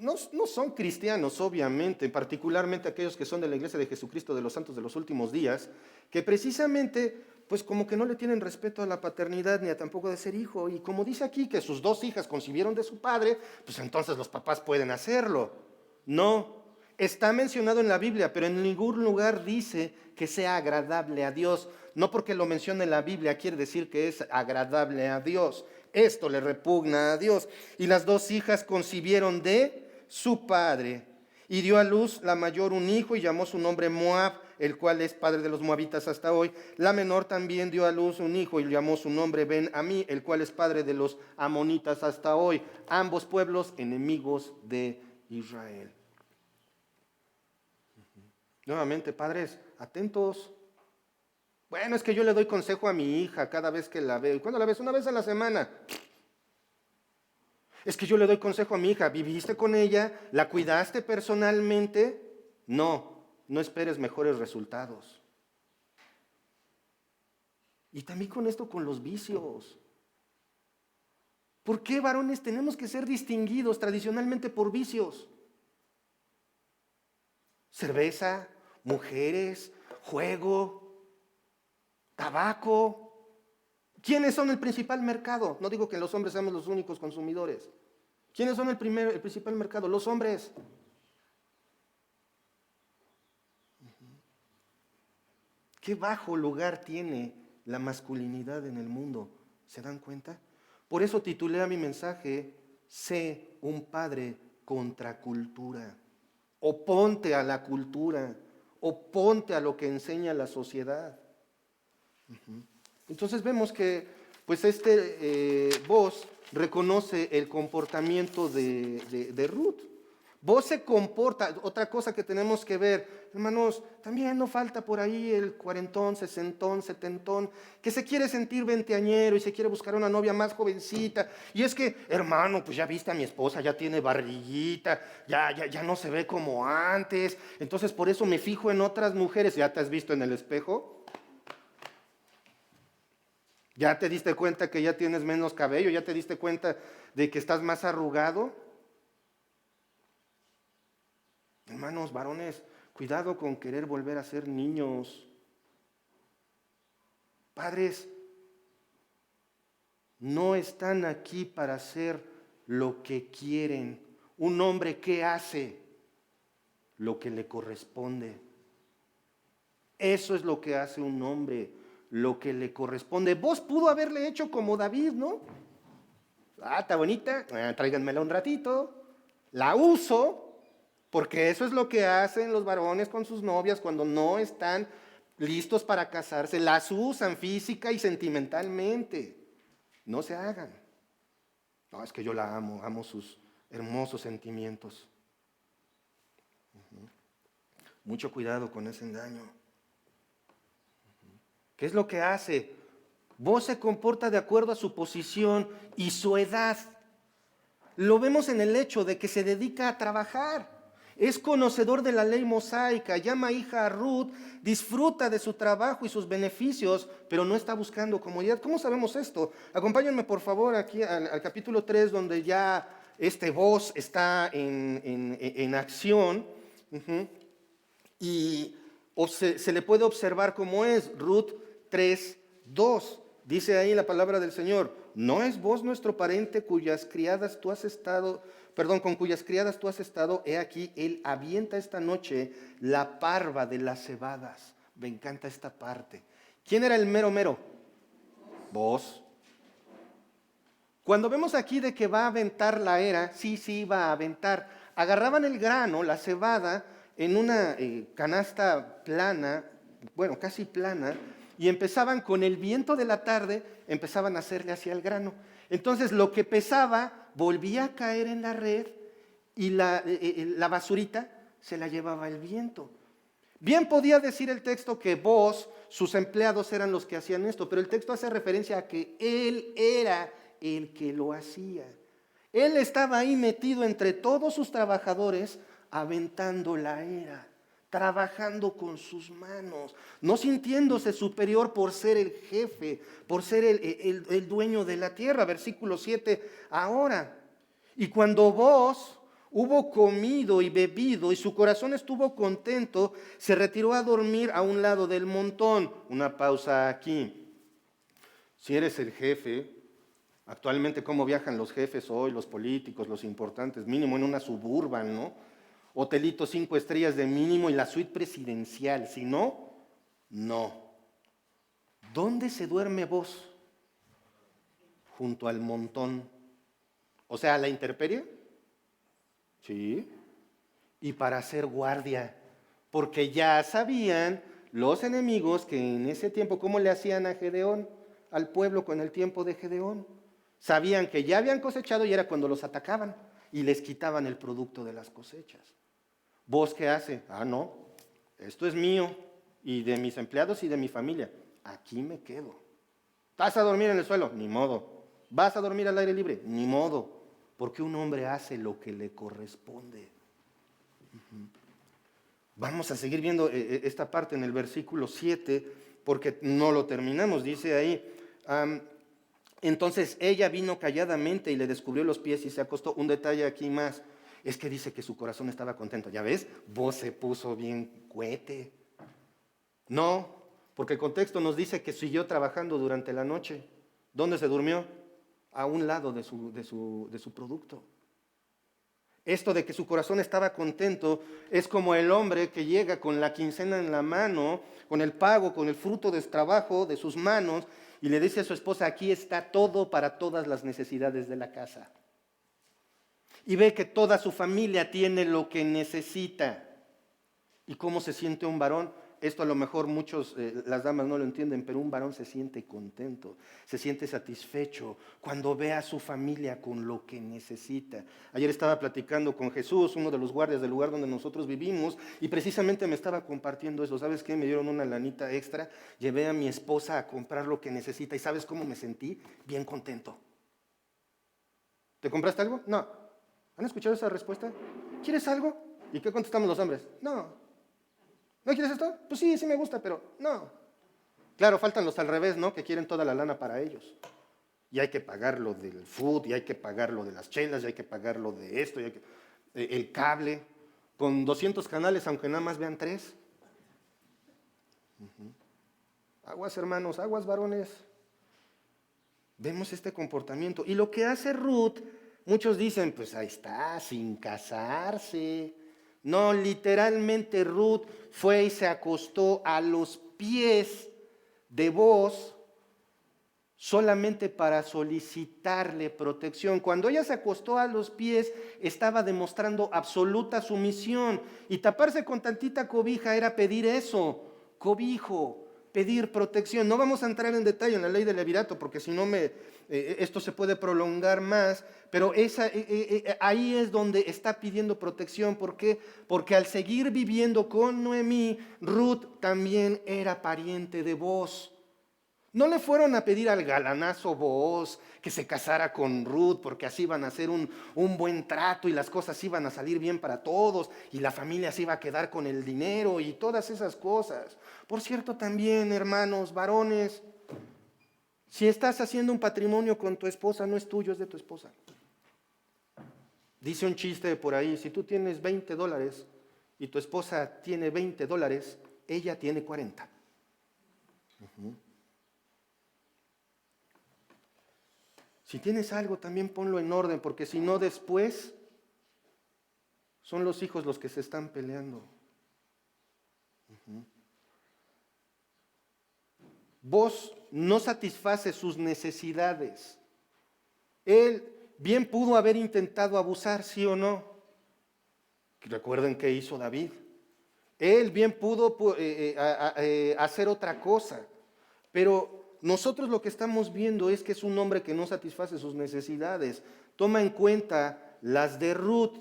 no son cristianos obviamente, particularmente aquellos que son de la Iglesia de Jesucristo de los Santos de los Últimos Días, que precisamente pues como que no le tienen respeto a la paternidad ni a tampoco de ser hijo. Y como dice aquí que sus 2 hijas concibieron de su padre, pues entonces los papás pueden hacerlo. No, está mencionado en la Biblia, pero en ningún lugar dice que sea agradable a Dios. No porque lo mencione en la Biblia quiere decir que es agradable a Dios. Esto le repugna a Dios. Y las 2 hijas concibieron de su padre. Y dio a luz la mayor un hijo y llamó su nombre Moab, el cual es padre de los moabitas hasta hoy. La menor también dio a luz un hijo y llamó su nombre Ben-Amí, el cual es padre de los amonitas hasta hoy. Ambos pueblos enemigos de Israel. Nuevamente, padres, atentos. Bueno, es que yo le doy consejo a mi hija cada vez que la veo. ¿Y cuándo la ves? Una vez a la semana. Es que yo le doy consejo a mi hija. ¿Viviste con ella? ¿La cuidaste personalmente? No esperes mejores resultados. Y también con esto, con los vicios. ¿Por qué, varones, tenemos que ser distinguidos tradicionalmente por vicios? Cerveza, mujeres, juego, tabaco. ¿Quiénes son el principal mercado? No digo que los hombres seamos los únicos consumidores. ¿Quiénes son el principal mercado? Los hombres. ¿Qué bajo lugar tiene la masculinidad en el mundo? ¿Se dan cuenta? Por eso titulé a mi mensaje, sé un padre contra cultura. Oponte a la cultura, oponte a lo que enseña la sociedad. Entonces vemos que pues Boaz reconoce el comportamiento de Ruth. Boaz se comporta, otra cosa que tenemos que ver, hermanos, también no falta por ahí el cuarentón, sesentón, setentón, que se quiere sentir veinteañero y se quiere buscar una novia más jovencita. Y es que, hermano, pues ya viste a mi esposa, ya tiene barriguita, ya no se ve como antes, entonces por eso me fijo en otras mujeres. ¿Ya te has visto en el espejo? ¿Ya te diste cuenta que ya tienes menos cabello? ¿Ya te diste cuenta de que estás más arrugado? Hermanos, varones, cuidado con querer volver a ser niños. Padres, no están aquí para hacer lo que quieren. Un hombre, ¿qué hace? Lo que le corresponde. Eso es lo que hace un hombre, lo que le corresponde. Vos pudo haberle hecho como David, ¿no? Está bonita, tráiganmela un ratito, la uso. Porque eso es lo que hacen los varones con sus novias cuando no están listos para casarse. Las usan física y sentimentalmente. No se hagan. No, es que yo la amo sus hermosos sentimientos. Mucho cuidado con ese engaño. ¿Qué es lo que hace? Vos se comporta de acuerdo a su posición y su edad. Lo vemos en el hecho de que se dedica a trabajar. Es conocedor de la ley mosaica, llama hija a Ruth, disfruta de su trabajo y sus beneficios, pero no está buscando comodidad. ¿Cómo sabemos esto? Acompáñenme por favor aquí al capítulo 3, donde ya Boaz está en acción. Y se le puede observar cómo es. Ruth 3:2. Dice ahí la palabra del Señor: ¿no es Boaz nuestro pariente con cuyas criadas tú has estado? He aquí, él avienta esta noche la parva de las cebadas. Me encanta esta parte. ¿Quién era el mero mero? Boaz. Cuando vemos aquí de que va a aventar la era, sí, va a aventar. Agarraban el grano, la cebada, en una canasta plana, bueno, casi plana, y empezaban con el viento de la tarde, empezaban a hacerle hacia el grano. Entonces lo que pesaba volvía a caer en la red y la basurita se la llevaba el viento. Bien podía decir el texto que Boaz, sus empleados eran los que hacían esto, pero el texto hace referencia a que él era el que lo hacía. Él estaba ahí metido entre todos sus trabajadores, aventando la era, trabajando con sus manos, no sintiéndose superior por ser el jefe, por ser el dueño de la tierra. Versículo 7, ahora. Y cuando Boaz hubo comido y bebido y su corazón estuvo contento, se retiró a dormir a un lado del montón. Una pausa aquí. Si eres el jefe, actualmente cómo viajan los jefes hoy, los políticos, los importantes, mínimo en una suburban, ¿no? Hotelito 5 estrellas de mínimo y la suite presidencial. Si no, no. ¿Dónde se duerme Boaz? Junto al montón. O sea, ¿a la intemperie? Sí. Y para hacer guardia. Porque ya sabían los enemigos que en ese tiempo, ¿cómo le hacían a Gedeón? Al pueblo con el tiempo de Gedeón. Sabían que ya habían cosechado y era cuando los atacaban y les quitaban el producto de las cosechas. ¿Vos qué hace? No, esto es mío y de mis empleados y de mi familia. Aquí me quedo. ¿Vas a dormir en el suelo? Ni modo. ¿Vas a dormir al aire libre? Ni modo. Porque un hombre hace lo que le corresponde. Vamos a seguir viendo esta parte en el versículo 7. porque no lo terminamos. Dice ahí, entonces ella vino calladamente y le descubrió los pies y se acostó. Un detalle aquí más, es que dice que su corazón estaba contento. ¿Ya ves? Vos se puso bien cohete. No, porque el contexto nos dice que siguió trabajando durante la noche. ¿Dónde se durmió? A un lado de su producto. Esto de que su corazón estaba contento es como el hombre que llega con la quincena en la mano, con el pago, con el fruto del trabajo de sus manos, y le dice a su esposa, aquí está todo para todas las necesidades de la casa. Y ve que toda su familia tiene lo que necesita. ¿Y cómo se siente un varón? Esto a lo mejor muchos, las damas no lo entienden, pero un varón se siente contento, se siente satisfecho cuando ve a su familia con lo que necesita. Ayer estaba platicando con Jesús, uno de los guardias del lugar donde nosotros vivimos, y precisamente me estaba compartiendo eso. ¿Sabes qué? Me dieron una lanita extra, llevé a mi esposa a comprar lo que necesita, y ¿sabes cómo me sentí? Bien contento. ¿Te compraste algo? No. ¿Han escuchado esa respuesta? ¿Quieres algo? ¿Y qué contestamos los hombres? No. ¿No quieres esto? Pues sí, sí me gusta, pero no. Claro, faltan los al revés, ¿no? Que quieren toda la lana para ellos. Y hay que pagar lo del food, y hay que pagar lo de las chelas, y hay que pagar lo de esto, y hay que, el cable, con 200 canales, aunque nada más vean 3. Aguas, hermanos, aguas, varones. Vemos este comportamiento. Y lo que hace Ruth, muchos dicen, pues ahí está, sin casarse. No, literalmente Ruth fue y se acostó a los pies de Booz solamente para solicitarle protección. Cuando ella se acostó a los pies, estaba demostrando absoluta sumisión. Y taparse con tantita cobija era pedir eso, cobijo, pedir protección. No vamos a entrar en detalle en la ley del levirato, porque si no esto se puede prolongar más, pero ahí es donde está pidiendo protección. ¿Por qué? Porque al seguir viviendo con Noemí, Ruth también era pariente de Booz. No le fueron a pedir al galanazo Booz que se casara con Ruth, porque así iban a hacer un buen trato y las cosas iban a salir bien para todos y la familia se iba a quedar con el dinero y todas esas cosas. Por cierto, también, hermanos, varones, si estás haciendo un patrimonio con tu esposa, no es tuyo, es de tu esposa. Dice un chiste por ahí, si tú tienes $20 y tu esposa tiene $20, ella tiene 40. Si tienes algo, también ponlo en orden, porque si no después son los hijos los que se están peleando. Vos no satisface sus necesidades. Él bien pudo haber intentado abusar, ¿sí o no? Recuerden qué hizo David. Él bien pudo hacer otra cosa, pero nosotros lo que estamos viendo es que es un hombre que no satisface sus necesidades. Toma en cuenta las de Ruth.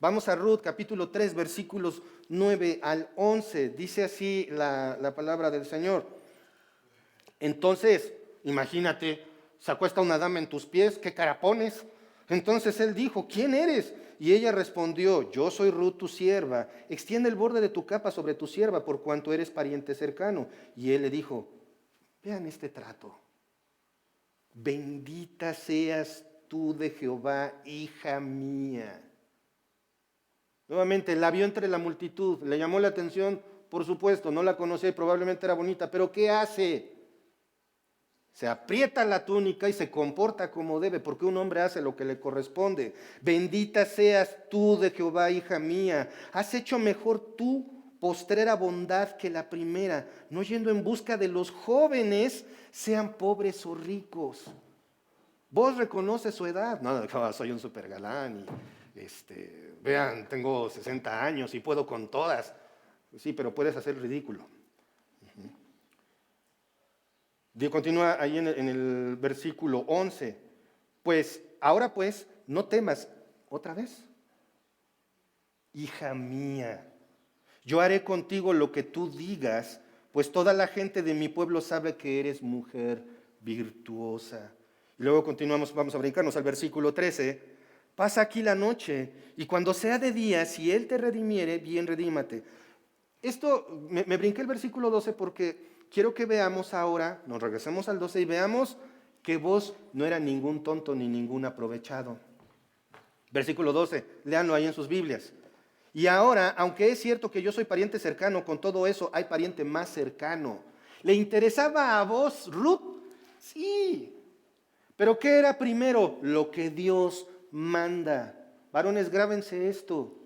Vamos a Ruth, capítulo 3, versículos 9 al 11. Dice así la palabra del Señor. Entonces, imagínate, se acuesta una dama en tus pies, ¿qué cara pones? Entonces él dijo, ¿quién eres? Y ella respondió, yo soy Ruth tu sierva, extiende el borde de tu capa sobre tu sierva por cuanto eres pariente cercano. Y él le dijo, vean este trato, bendita seas tú de Jehová, hija mía. Nuevamente, la vio entre la multitud, le llamó la atención, por supuesto, no la conocía y probablemente era bonita, pero ¿qué hace? Se aprieta la túnica y se comporta como debe, porque un hombre hace lo que le corresponde. Bendita seas tú de Jehová, hija mía. Has hecho mejor tú postrera bondad que la primera, no yendo en busca de los jóvenes, sean pobres o ricos. Vos reconoces su edad. No, soy un super galán y vean, tengo 60 años y puedo con todas. Sí, pero puedes hacer ridículo. Continúa ahí en el versículo 11. Pues, ahora pues, no temas. ¿Otra vez? Hija mía, yo haré contigo lo que tú digas, pues toda la gente de mi pueblo sabe que eres mujer virtuosa. Y luego continuamos, vamos a brincarnos al versículo 13. Pasa aquí la noche, y cuando sea de día, si él te redimiere, bien redímate. Esto, me brinqué el versículo 12 porque quiero que veamos ahora, nos regresemos al 12 y veamos que Booz no era ningún tonto ni ningún aprovechado. Versículo 12, léanlo ahí en sus Biblias. Y ahora, aunque es cierto que yo soy pariente cercano, con todo eso hay pariente más cercano. ¿Le interesaba a Booz Ruth? Sí. ¿Pero qué era primero? Lo que Dios manda. Varones, grábense esto.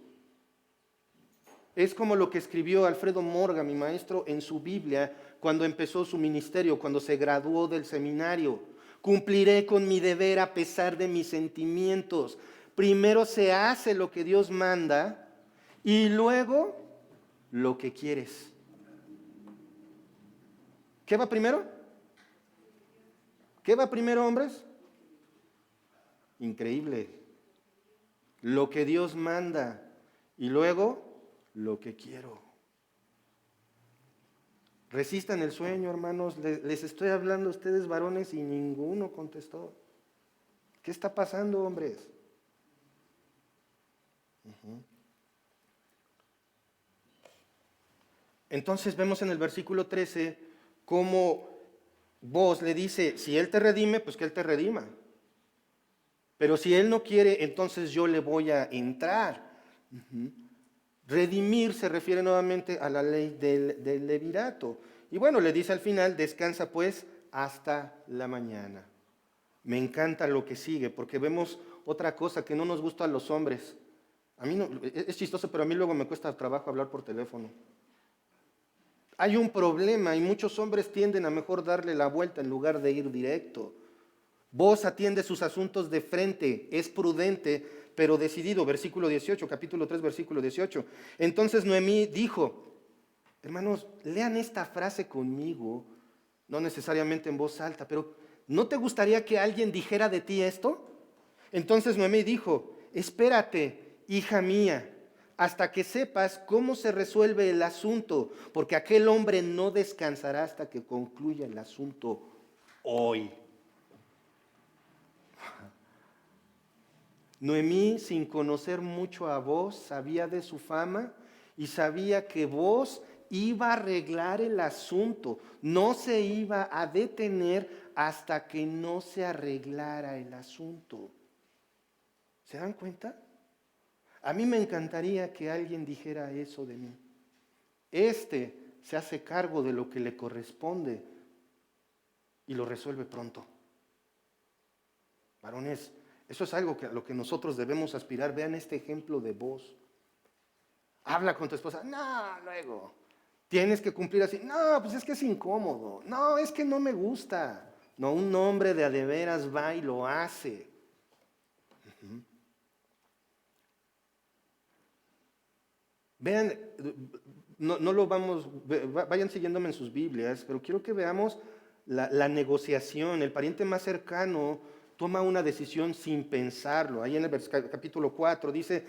Es como lo que escribió Alfredo Morga, mi maestro, en su Biblia, cuando empezó su ministerio, cuando se graduó del seminario. Cumpliré con mi deber a pesar de mis sentimientos. Primero se hace lo que Dios manda y luego lo que quieres. ¿Qué va primero? ¿Qué va primero, hombres? Increíble. Lo que Dios manda y luego lo que quiero. Resistan el sueño, hermanos. Les estoy hablando a ustedes varones y ninguno contestó. ¿Qué está pasando, hombres? Entonces vemos en el versículo 13 cómo Booz le dice, si Él te redime, pues que Él te redima. Pero si Él no quiere, entonces yo le voy a entrar. Redimir se refiere nuevamente a la ley del levirato. Y bueno, le dice al final, descansa pues hasta la mañana. Me encanta lo que sigue, porque vemos otra cosa que no nos gusta a los hombres. A mí no, es chistoso, pero a mí luego me cuesta trabajo hablar por teléfono. Hay un problema y muchos hombres tienden a mejor darle la vuelta en lugar de ir directo. Booz atiende sus asuntos de frente, es prudente, pero decidido. Versículo 18, capítulo 3, versículo 18. Entonces Noemí dijo, hermanos, lean esta frase conmigo, no necesariamente en voz alta, pero ¿no te gustaría que alguien dijera de ti esto? Entonces Noemí dijo, espérate, hija mía, hasta que sepas cómo se resuelve el asunto, porque aquel hombre no descansará hasta que concluya el asunto hoy. Noemí, sin conocer mucho a Booz, sabía de su fama y sabía que Booz iba a arreglar el asunto, no se iba a detener hasta que no se arreglara el asunto. ¿Se dan cuenta? A mí me encantaría que alguien dijera eso de mí. Se hace cargo de lo que le corresponde y lo resuelve pronto. Varones, eso es algo a lo que nosotros debemos aspirar. Vean este ejemplo de Booz. Habla con tu esposa. No, luego. Tienes que cumplir así. No, pues es que es incómodo. No, es que no me gusta. No, un hombre de a de veras va y lo hace. Vean, no lo vamos, vayan siguiéndome en sus Biblias, pero quiero que veamos la negociación. El pariente más cercano toma una decisión sin pensarlo. Ahí en el capítulo 4 dice,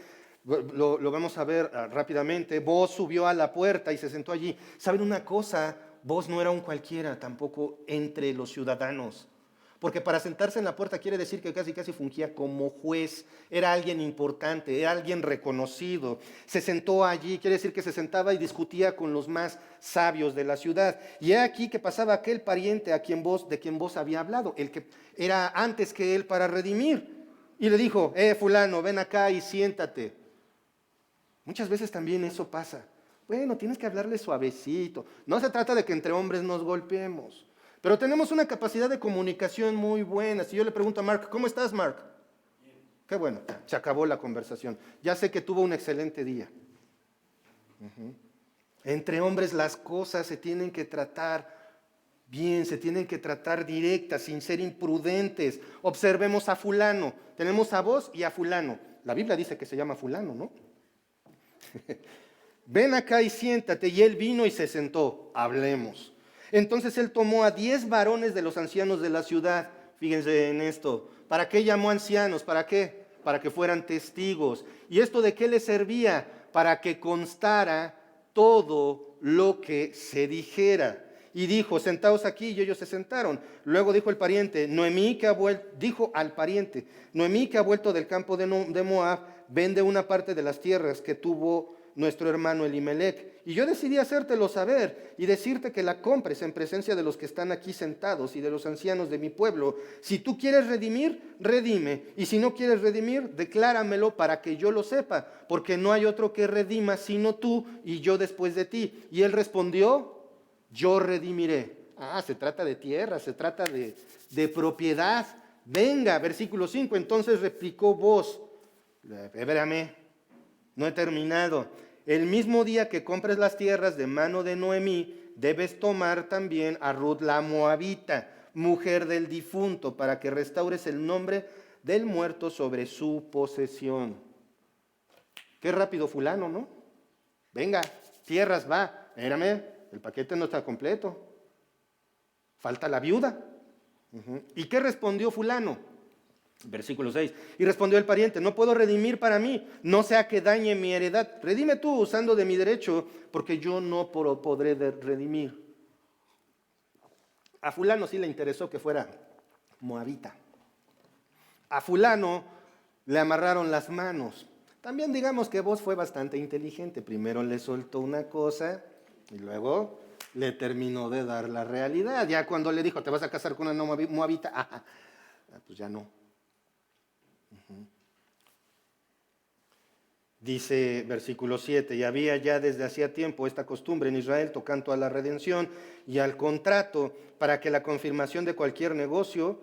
lo vamos a ver rápidamente, Booz subió a la puerta y se sentó allí. ¿Saben una cosa? Booz no era un cualquiera tampoco entre los ciudadanos. Porque para sentarse en la puerta quiere decir que casi fungía como juez. Era alguien importante, era alguien reconocido. Se sentó allí, quiere decir que se sentaba y discutía con los más sabios de la ciudad. Y he aquí que pasaba aquel pariente de quien Booz había hablado, el que era antes que él para redimir. Y le dijo, fulano, ven acá y siéntate. Muchas veces también eso pasa. Bueno, tienes que hablarle suavecito. No se trata de que entre hombres nos golpeemos. Pero tenemos una capacidad de comunicación muy buena. Si yo le pregunto a Mark, ¿cómo estás, Mark? Bien. Qué bueno, se acabó la conversación. Ya sé que tuvo un excelente día. Entre hombres las cosas se tienen que tratar bien, se tienen que tratar directas, sin ser imprudentes. Observemos a fulano. Tenemos a Booz y a fulano. La Biblia dice que se llama fulano, ¿no? Ven acá y siéntate. Y él vino y se sentó. Hablemos. Entonces él tomó a 10 varones de los ancianos de la ciudad. Fíjense en esto. ¿Para qué llamó ancianos? ¿Para qué? Para que fueran testigos. ¿Y esto de qué les servía? Para que constara todo lo que se dijera. Y dijo, sentaos aquí, y ellos se sentaron. Luego dijo el pariente, dijo al pariente, Noemí que ha vuelto del campo de Moab, vende una parte de las tierras que tuvo nuestro hermano Elimelec. Y yo decidí hacértelo saber y decirte que la compres en presencia de los que están aquí sentados y de los ancianos de mi pueblo. Si tú quieres redimir, redime. Y si no quieres redimir, decláramelo para que yo lo sepa, porque no hay otro que redima sino tú y yo después de ti. Y él respondió, yo redimiré. Se trata de tierra, se trata de propiedad. Venga, versículo 5. Entonces replicó Booz, espérame, no he terminado. El mismo día que compres las tierras de mano de Noemí, debes tomar también a Ruth la moabita, mujer del difunto, para que restaures el nombre del muerto sobre su posesión. Qué rápido fulano, ¿no? Venga, tierras, va. Espérame, el paquete no está completo. Falta la viuda. ¿Y qué respondió fulano? Versículo 6. Y respondió el pariente, no puedo redimir para mí, no sea que dañe mi heredad. Redime tú usando de mi derecho, porque yo no podré redimir. A fulano sí le interesó que fuera moabita. A fulano le amarraron las manos. También digamos que Booz fue bastante inteligente. Primero le soltó una cosa y luego le terminó de dar la realidad. Ya cuando le dijo, ¿te vas a casar con una moabita? Pues ya no. Dice versículo 7, y había ya desde hacía tiempo esta costumbre en Israel tocante a la redención y al contrato para la confirmación de cualquier negocio,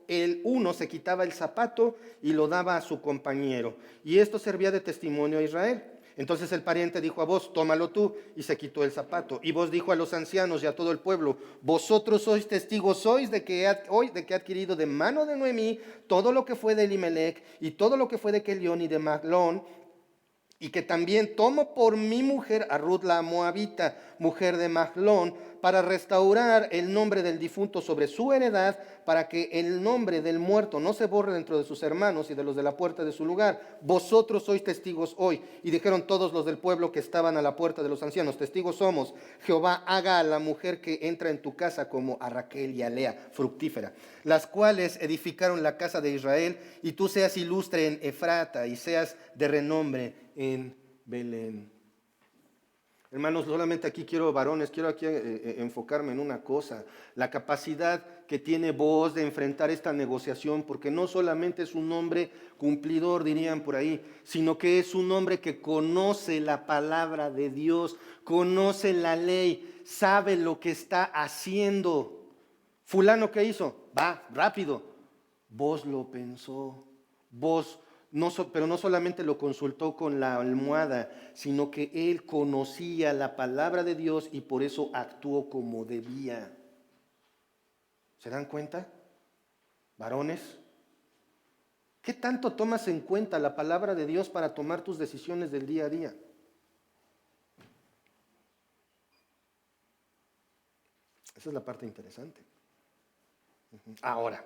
el uno se quitaba el zapato y lo daba a su compañero, y esto servía de testimonio a Israel. Entonces el pariente dijo a Booz, tómalo tú, y se quitó el zapato. Y Booz dijo a los ancianos y a todo el pueblo, vosotros sois testigos, sois de que he adquirido de mano de Noemí todo lo que fue de Elimelec y todo lo que fue de Kelión y de Mahlón, y que también tomo por mi mujer a Ruth la moabita, mujer de Mahlón, para restaurar el nombre del difunto sobre su heredad, para que el nombre del muerto no se borre dentro de sus hermanos y de los de la puerta de su lugar. Vosotros sois testigos hoy. Y dijeron todos los del pueblo que estaban a la puerta de los ancianos, testigos somos. Jehová haga a la mujer que entra en tu casa como a Raquel y a Lea, fructífera, las cuales edificaron la casa de Israel, y tú seas ilustre en Efrata y seas de renombre en Belén. Hermanos, solamente aquí quiero aquí enfocarme en una cosa, la capacidad que tiene Booz de enfrentar esta negociación, porque no solamente es un hombre cumplidor, dirían por ahí, sino que es un hombre que conoce la palabra de Dios, conoce la ley, sabe lo que está haciendo. Fulano, ¿qué hizo? Va, rápido. Booz lo pensó, pero no solamente lo consultó con la almohada, sino que él conocía la palabra de Dios y por eso actuó como debía. ¿Se dan cuenta? Varones, ¿qué tanto tomas en cuenta la palabra de Dios para tomar tus decisiones del día a día? Esa es la parte interesante. Ahora,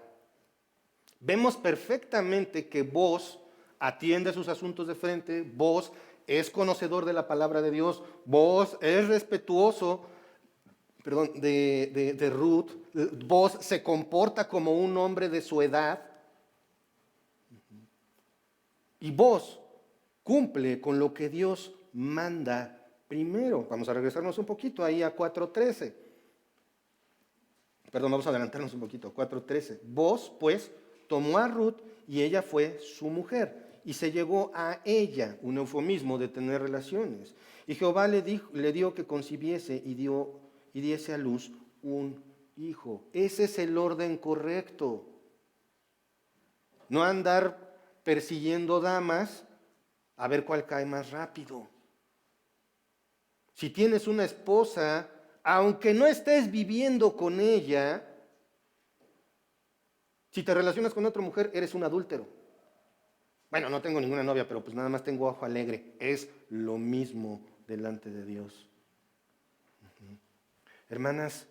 vemos perfectamente que Booz atiende sus asuntos de frente, Booz es conocedor de la palabra de Dios, Booz es respetuoso, de Ruth, Booz se comporta como un hombre de su edad, y Booz cumple con lo que Dios manda primero. Vamos a regresarnos un poquito ahí a 4:13. Vamos a adelantarnos un poquito, 4:13. Booz, pues, tomó a Ruth y ella fue su mujer. Y se llegó a ella, un eufemismo de tener relaciones. Y Jehová le dio que concibiese y diese a luz un hijo. Ese es el orden correcto. No andar persiguiendo damas a ver cuál cae más rápido. Si tienes una esposa, aunque no estés viviendo con ella, si te relacionas con otra mujer, eres un adúltero. Bueno, no tengo ninguna novia, pero pues nada más tengo ojo alegre. Es lo mismo delante de Dios. Hermanas,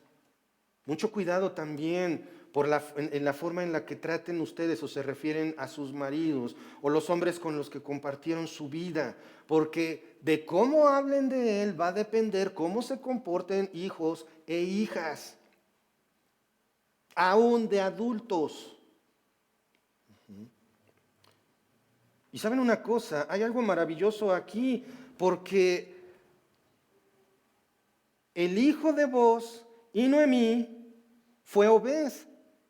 mucho cuidado también en la forma en la que traten ustedes o se refieren a sus maridos o los hombres con los que compartieron su vida, porque de cómo hablen de él va a depender cómo se comporten hijos e hijas, aún de adultos. Y saben una cosa, hay algo maravilloso aquí, porque el hijo de Booz y Noemí fue Obed,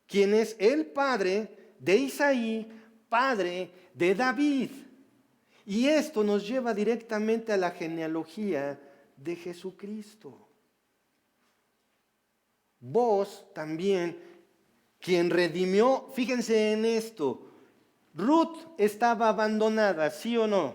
quien es el padre de Isaí, padre de David. Y esto nos lleva directamente a la genealogía de Jesucristo. Booz también, quien redimió, fíjense en esto, Ruth estaba abandonada, ¿sí o no?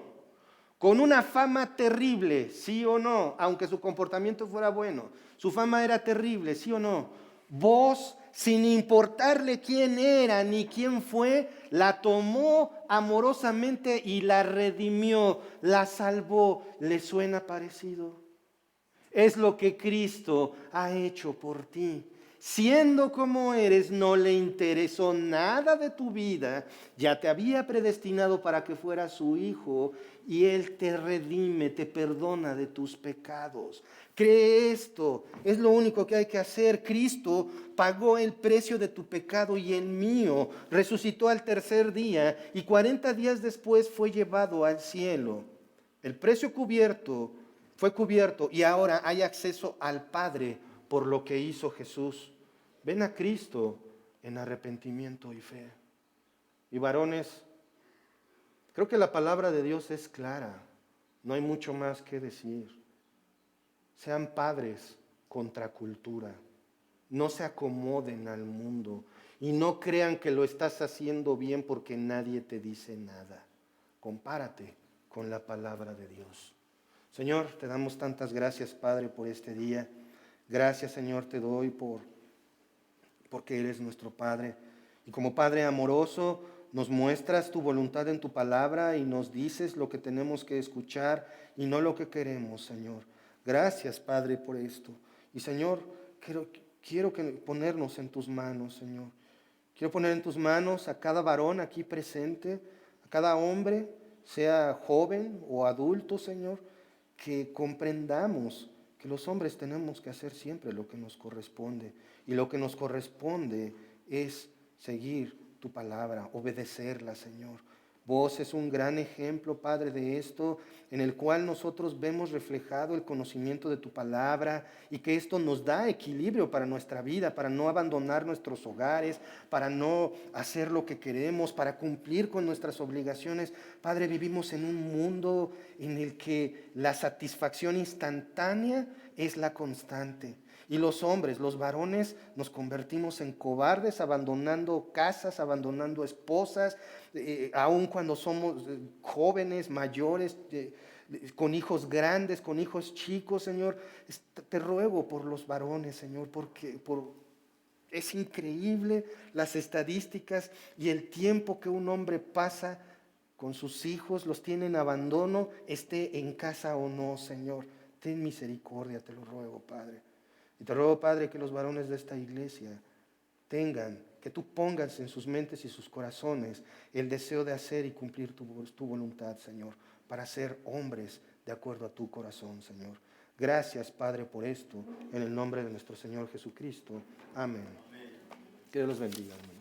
Con una fama terrible, ¿sí o no? Aunque su comportamiento fuera bueno, su fama era terrible, ¿sí o no? Booz, sin importarle quién era ni quién fue, la tomó amorosamente y la redimió, la salvó. ¿Le suena parecido? Es lo que Cristo ha hecho por ti. Siendo como eres, no le interesó nada de tu vida, ya te había predestinado para que fueras su hijo y Él te redime, te perdona de tus pecados. Cree esto, es lo único que hay que hacer. Cristo pagó el precio de tu pecado y el mío, resucitó al tercer día y 40 días después fue llevado al cielo. El precio fue cubierto y ahora hay acceso al Padre por lo que hizo Jesús. Ven a Cristo en arrepentimiento y fe. Y varones, creo que la palabra de Dios es clara. No hay mucho más que decir. Sean padres contra cultura. No se acomoden al mundo y no crean que lo estás haciendo bien porque nadie te dice nada. Compárate con la palabra de Dios. Señor, te damos tantas gracias, Padre, por este día. Gracias, Señor, te doy porque eres nuestro Padre. Y como Padre amoroso, nos muestras tu voluntad en tu palabra y nos dices lo que tenemos que escuchar y no lo que queremos, Señor. Gracias, Padre, por esto. Y, Señor, quiero ponernos en tus manos, Señor. Quiero poner en tus manos a cada varón aquí presente, a cada hombre, sea joven o adulto, Señor, que comprendamos que los hombres tenemos que hacer siempre lo que nos corresponde. Y lo que nos corresponde es seguir tu palabra, obedecerla, Señor. Vos es un gran ejemplo, Padre, de esto, en el cual nosotros vemos reflejado el conocimiento de tu palabra y que esto nos da equilibrio para nuestra vida, para no abandonar nuestros hogares, para no hacer lo que queremos, para cumplir con nuestras obligaciones. Padre, vivimos en un mundo en el que la satisfacción instantánea es la constante. Y los hombres, los varones, nos convertimos en cobardes, abandonando casas, abandonando esposas, aun cuando somos jóvenes, mayores, con hijos grandes, con hijos chicos, Señor. Te ruego por los varones, Señor, porque es increíble las estadísticas y el tiempo que un hombre pasa con sus hijos, los tiene en abandono, esté en casa o no, Señor. Ten misericordia, te lo ruego, Padre. Y te ruego, Padre, que los varones de esta iglesia que tú pongas en sus mentes y sus corazones el deseo de hacer y cumplir tu voluntad, Señor, para ser hombres de acuerdo a tu corazón, Señor. Gracias, Padre, por esto, en el nombre de nuestro Señor Jesucristo. Amén. Que Dios los bendiga, hermano.